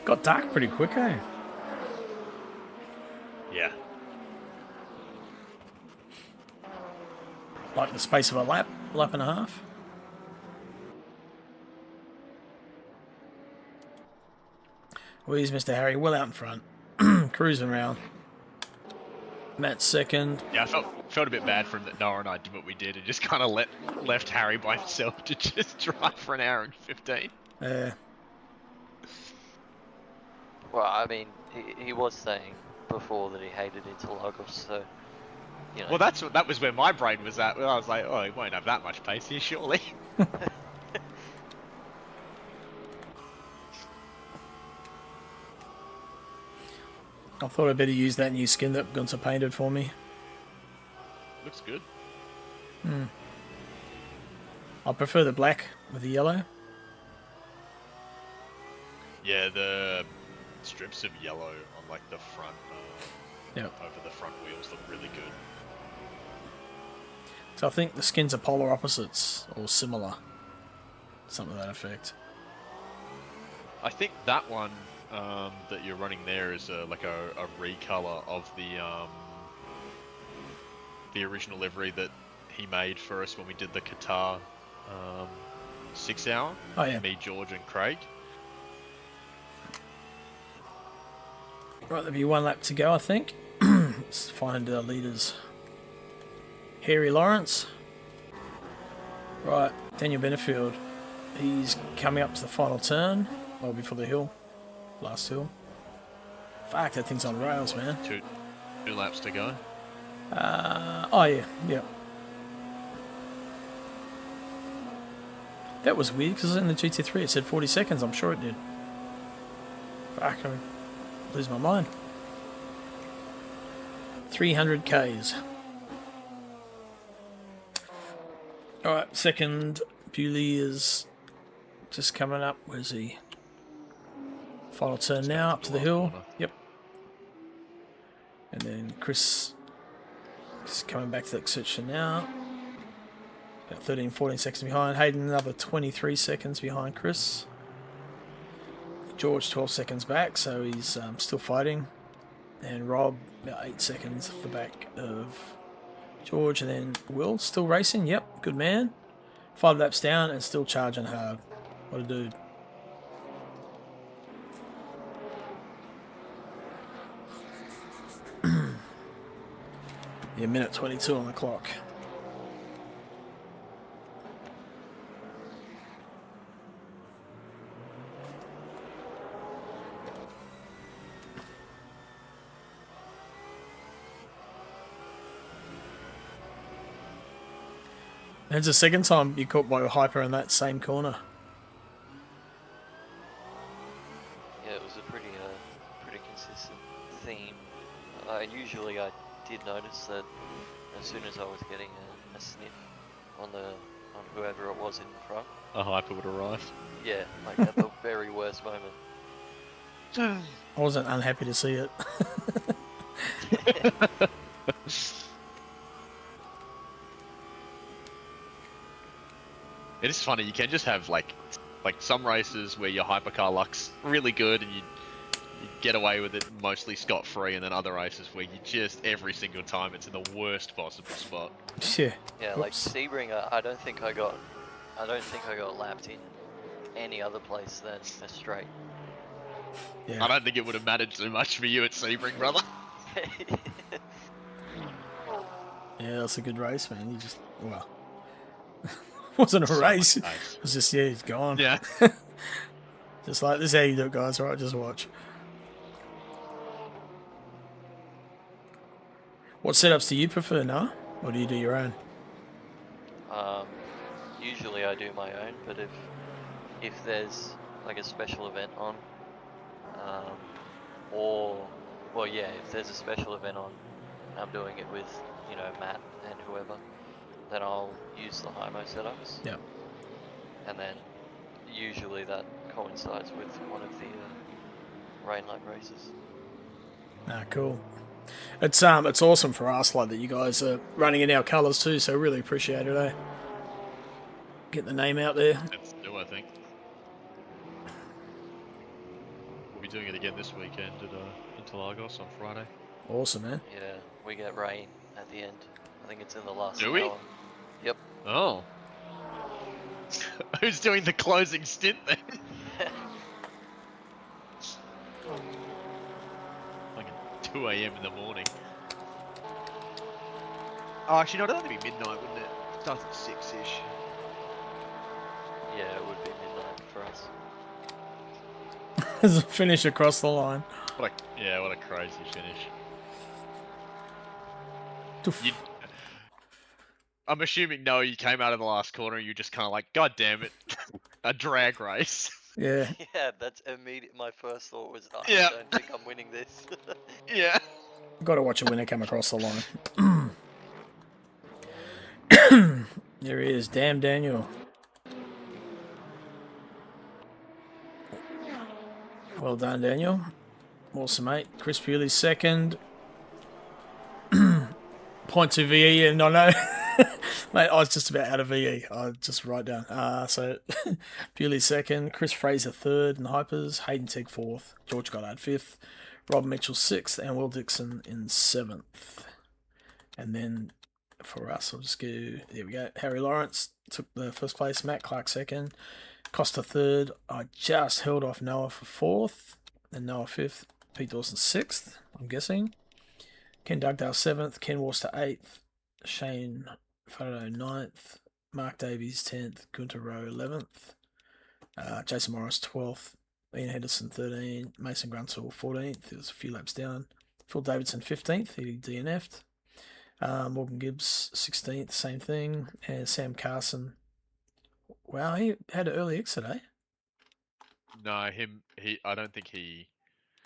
Got dark pretty quick, eh? Yeah. Like the space of a lap and a half. Well, here's Mr. Harry, well out in front, cruising around. Matt's second. Yeah, I felt a bit bad for him that Noah and I did what we did and just kind of left Harry by himself to just drive for an hour and 15. Well, I mean, he was saying before that he hated Interlagos, so, you know. Well, that was where my brain was at. I was like, oh, he won't have that much pace here, surely. I thought I'd better use that new skin that Gunter painted for me. Looks good. I prefer the black with the yellow. Yeah, the strips of yellow on like the front, Yep. over the front wheels look really good. So I think the skins are polar opposites or similar. Something to that effect. I think that one that you're running there is like a recolor of the original livery that he made for us when we did the Qatar 6 hour. Oh yeah. Me, George, and Craig. Right, there'll be 1 lap to go, I think. Let's find our leaders. Harry Lawrence. Right, Daniel Benefield. He's coming up to the final turn. Well, before the hill. Last hill. Fuck, that thing's on rails, man. Two laps to go. Oh yeah, yeah. That was weird because in the GT3 it said 40 seconds. I'm sure it did. Fuck, I lose my mind. 300 Ks. Alright, second Bewley is just coming up. Where's he? Final turn now, up to the hill. Corner. Yep. And then Chris is coming back to that section now. About 13, 14 seconds behind. Hayden another 23 seconds behind Chris. George 12 seconds back, so he's still fighting. And Rob about 8 seconds off the back of George. And then Will still racing. Yep, good man. 5 laps down and still charging hard. What a dude. Yeah, minute 22 on the clock. It's the second time you caught by a hyper in that same corner. Yeah, it was a pretty consistent theme. And usually I did notice that as soon as I was getting a sniff on whoever it was in front, A hyper would arrive. yeah, like at the very worst moment. I wasn't unhappy to see it. It is funny, you can just have like some races where your hypercar luck's really good and you get away with it mostly scot-free, and then other races where you just every single time it's in the worst possible spot. Yeah. Yeah, like Sebring, I don't think I got lapped in any other place than a straight. Yeah. I don't think it would have mattered too much for you at Sebring, brother. Yeah, that's a good race, man. You just, well, wasn't a race. It Nice. was just, yeah, he's gone. Yeah. Just like, this is how you do it, guys. All right, just watch. What setups do you prefer, Noah? Or do you do your own? Usually I do my own, but if there's like a special event on, if there's a special event on, and I'm doing it with, you know, Matt and whoever, then I'll use the HIMO setups. Yeah. And then usually that coincides with one of the RainLight races. Ah, cool. It's awesome for us, like, that you guys are running in our colours too, so really appreciate it, eh? Get the name out there. That's new, I think. We'll be doing it again this weekend at Interlagos on Friday. Awesome, man. Yeah, we get rain at the end. I think it's in the last Do we? hour. Yep. Oh. Who's doing the closing stint then? Like at 2 AM in the morning. Oh, actually, no, that'd be midnight, wouldn't it? Starts at 6-ish. Yeah, it would be midnight for us. There's a finish across the line. What a crazy finish. Doof. I'm assuming, no, you came out of the last corner and you're just kind of like, God damn it, a drag race. Yeah. Yeah, that's immediate. My first thought was, oh, Yeah. I don't think I'm winning this. Yeah. Got to watch a winner come across the line. There he is, damn Daniel. Well done, Daniel. Awesome, mate. Chris Bewley second. Point to VE, and I know, mate, I was just about out of VE. I just write down. So Bewley second, Chris Fraser third in hypers, Hayden Tegg fourth, George Goddard fifth, Rob Mitchell sixth, and Will Dixon in seventh. And then for us, I'll just go. There we go. Harry Lawrence took the first place. Matt Clark second. Costa third. I just held off Noah for fourth, and Noah fifth. Pete Dawson sixth, I'm guessing. Ken Dugdale seventh. Ken Worcester eighth. Shane Faraday ninth. Mark Davies 10th. Gunter Rowe 11th. Jason Morris 12th. Ian Henderson 13th. Mason Grunthal 14th. He was a few laps down. Phil Davidson 15th. He DNF'd. Morgan Gibbs 16th. Same thing. And Sam Carson. Wow, he had an early exit, eh? No, I don't think he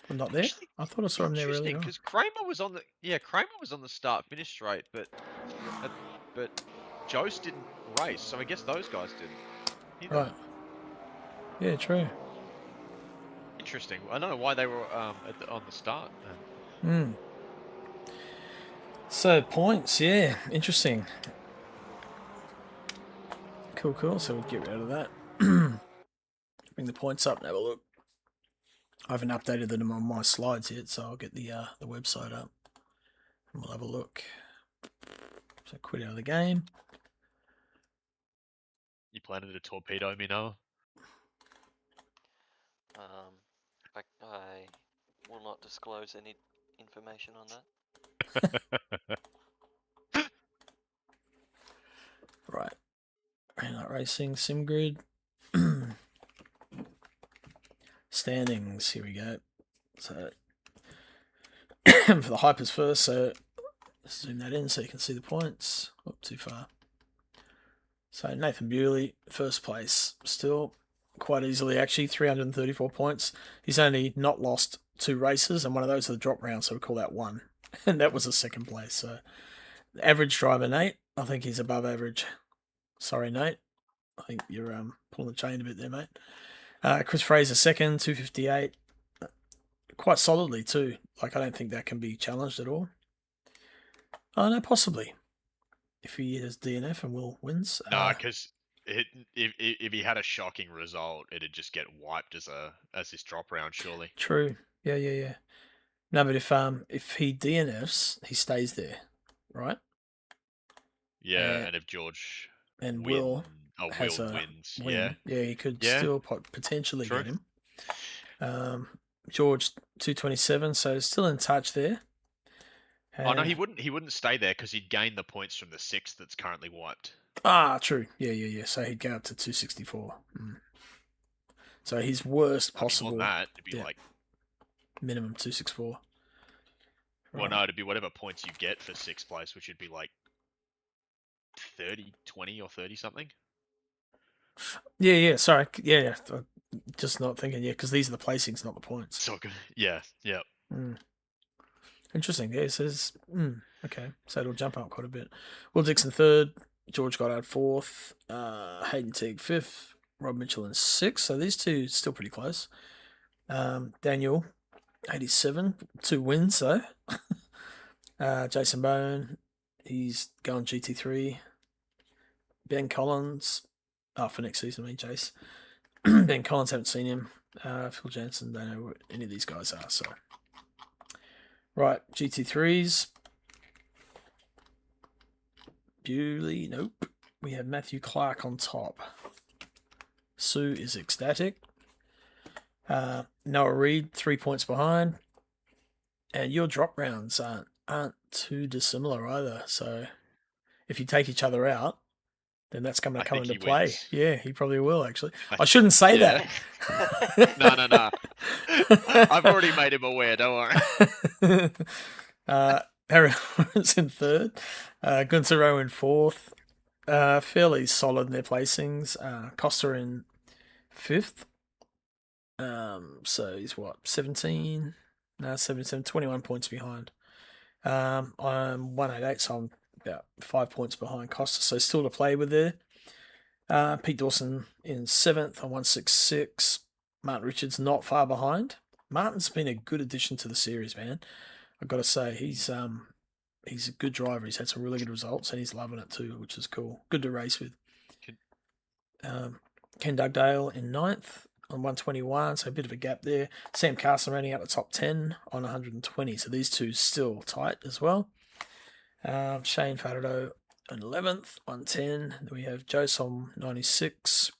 I'm not there. Actually, I thought I saw him there interesting, earlier on. because Kramer was on the start finish straight, but Jost didn't race, so I guess those guys didn't. Either. Right. Yeah, true. Interesting. I don't know why they were on the start. Hmm. So points, yeah, interesting. Cool. So we'll get rid of that. Bring the points up and have a look. I haven't updated them on my slides yet, so I'll get the website up and we'll have a look. So quit out of the game. You planning to torpedo me now? I will not disclose any information on that. Right. RainLightRacing, SimGrid. Standings, here we go. So for the hypers first, so zoom that in so you can see the points. Not too far. So Nathan Bewley, first place, still quite easily actually, 334 points. He's only not lost 2 races, and one of those are the drop rounds, so we call that 1. And that was a second place. So average driver Nate, I think he's above average. Sorry, Nate. I think you're pulling the chain a bit there, mate. Chris Fraser second, 258. Quite solidly too. Like, I don't think that can be challenged at all. Oh no, possibly. If he has DNF and Will wins. Nah, because if he had a shocking result, it'd just get wiped as his drop round, surely. True. Yeah. No, but if he DNFs, he stays there, right? Yeah, and if George and Will has Will a wins, win, yeah, he could Yeah. still potentially True. get him. George 227, so still in touch there. Oh no, he wouldn't stay there because he'd gain the points from the 6 that's currently wiped. True. Yeah. So he'd go up to 264. So his worst possible. More than that, it'd be like minimum 264. Well, no, it'd be whatever points you get for 6th place, which would be like 30, 20 or 30 something. Yeah. Sorry. Yeah. Just not thinking. Yeah, because these are the placings, not the points. So good. Yeah. Interesting. Yeah. So okay. So it'll jump up quite a bit. Will Dixon third. George Goddard fourth. Hayden Teague fifth. Rob Mitchell in sixth. So these two still pretty close. Daniel 87, 2 wins though. Jason Bone, he's going GT3. Ben Collins, for next season, I mean, Jace. Ben Collins, haven't seen him. Phil Jansen, don't know what any of these guys are. So, right, GT3s. Bewley, nope. We have Matthew Clark on top. Sue is ecstatic. Noah Reed, 3 points behind. And your drop rounds aren't too dissimilar either. So if you take each other out, then that's going to come into play. Wins. Yeah, he probably will, actually. I shouldn't say that. No. I've already made him aware, don't worry. Harry Lawrence in third. Gunther Rowe in fourth. Fairly solid in their placings. Costa in fifth. So he's what, 17? No, 77, 21 points behind. I'm 188, so I'm about 5 points behind Costa, so still to play with there. Pete Dawson in 7th on 166. Martin Richards not far behind. Martin's been a good addition to the series, man. I've got to say, he's a good driver. He's had some really good results, and he's loving it too, which is cool. Good to race with. Ken Dugdale in 9th on 121, so a bit of a gap there. Sam Carson running out the top 10 on 120, so these two still tight as well. Shane Faraday in 11th, 110. Then we have Josom 96.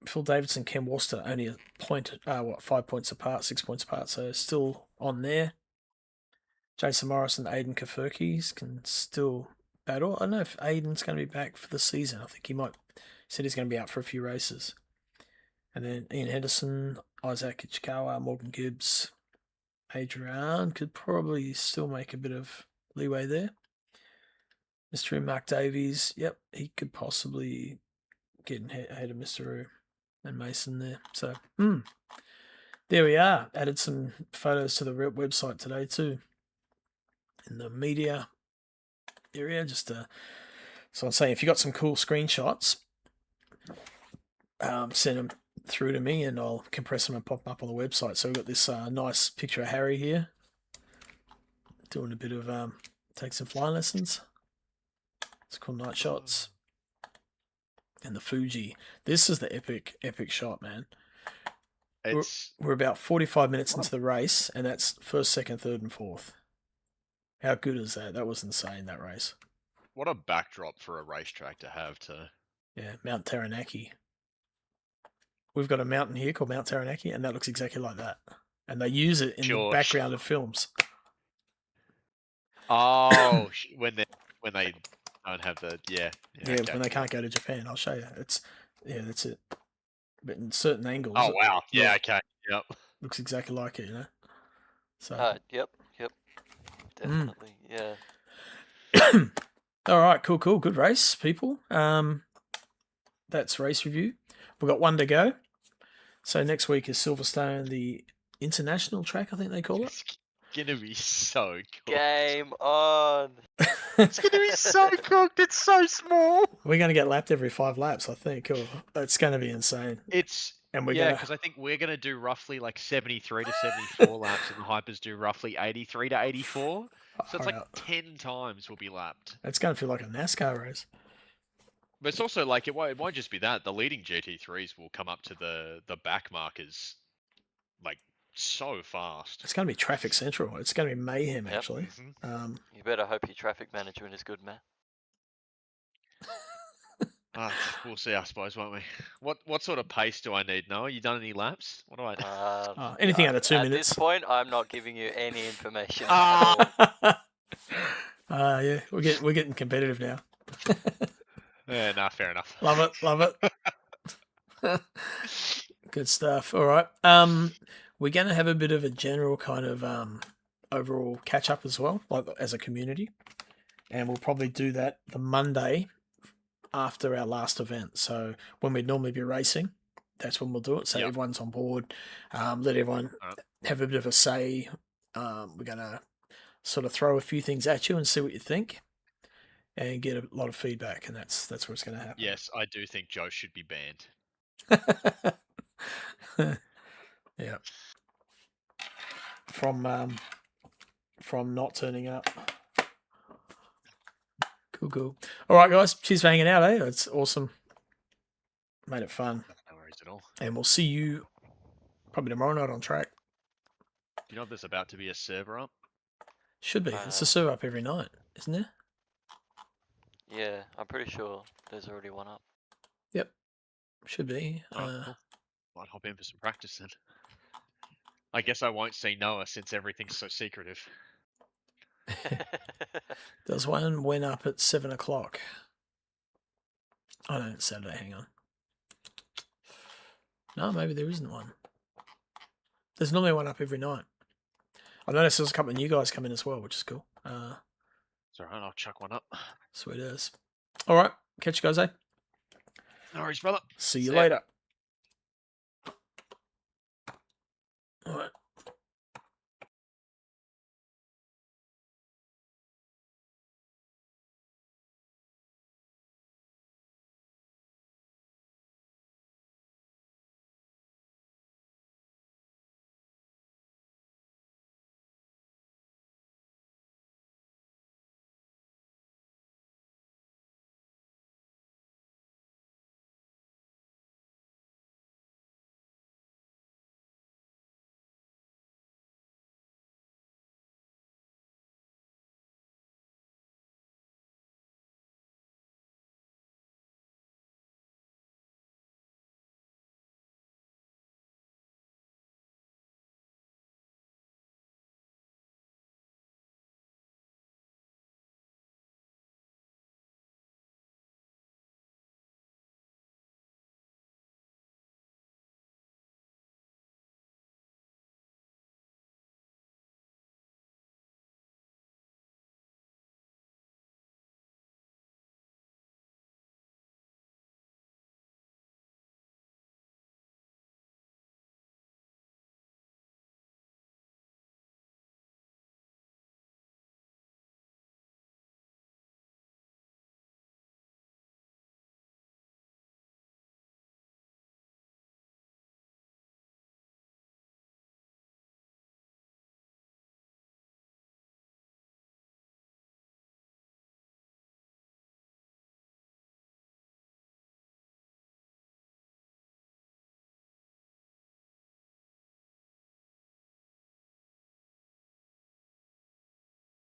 Phil Davidson, Ken Worcester only a point, 5 points apart, 6 points apart, so still on there. Jason Morris and Aiden Kafurkis can still battle. I don't know if Aiden's going to be back for the season. I think he said he's going to be out for a few races. And then Ian Henderson, Isaac Ichikawa, Morgan Gibbs, Adrian could probably still make a bit of leeway there. Mr. Mark Davies, yep, he could possibly get ahead of Mr. and Mason there. So, there there we are. Added some photos to the website today too. In the media area, just so I'm saying, if you got some cool screenshots, send them through to me and I'll compress them and pop them up on the website. So we've got this nice picture of Harry here doing a bit of take some flying lessons. It's cool night shots. And the Fuji. This is the epic shot, man. We're about 45 minutes into the race, and that's first, second, third, and fourth. How good is that? That was insane, that race. What a backdrop for a racetrack to have to. Yeah, Mount Taranaki. We've got a mountain here called Mount Taranaki, and that looks exactly like that. And they use it in the background of films. Oh, when they don't have the okay. When they can't go to Japan, I'll show you. That's it. But in certain angles. Oh wow! Yeah, okay. Yep. Looks exactly like it, you know. So. Yep. Definitely, yeah. All right, cool. Good race, people. That's race review. We've got one to go. So next week is Silverstone, the international track, I think they call it. It's gonna be so cooked. Game on. It's gonna be so cooked. It's so small. We're gonna get lapped every 5 laps, I think. It's gonna be insane. Because I think we're gonna do roughly like 73 to 74 laps, and the Hypers do roughly 83 to 84. So it's like 10 times we'll be lapped. It's gonna feel like a NASCAR race. But it's also like it won't just be that. The leading GT3s will come up to the back markers like so fast. It's going to be traffic central. It's going to be mayhem, actually. You better hope your traffic management is good, man. We'll see, I suppose, won't we? What sort of pace do I need, Noah? You done any laps? What do I do? Anything under 2 minutes. At this point, I'm not giving you any information. Yeah, we're getting competitive now. Yeah, nah, fair enough. Love it. Good stuff. All right. We're going to have a bit of a general kind of overall catch up as well, like as a community, and we'll probably do that the Monday after our last event. So when we'd normally be racing, that's when we'll do it. So everyone's on board. Let everyone have a bit of a say. We're going to sort of throw a few things at you and see what you think, and get a lot of feedback, and that's what's going to happen. Yes, I do think Joe should be banned. Yeah. From not turning up. Cool. All right, guys. Cheers for hanging out, eh? It's awesome. Made it fun. No worries at all. And we'll see you probably tomorrow night on track. Do you know if there's about to be a server up? Should be. It's a server up every night, isn't there? Yeah, I'm pretty sure there's already one up. Yep. Should be. Cool. Might hop in for some practice then. I guess I won't see Noah since everything's so secretive. There's one went up at 7 o'clock. Oh no, it's Saturday. Hang on. No, maybe there isn't one. There's normally one up every night. I noticed there's a couple of new guys come in as well, which is cool. It's alright, I'll chuck one up. Sweet as. All right, catch you guys, eh? No worries, brother. See you later.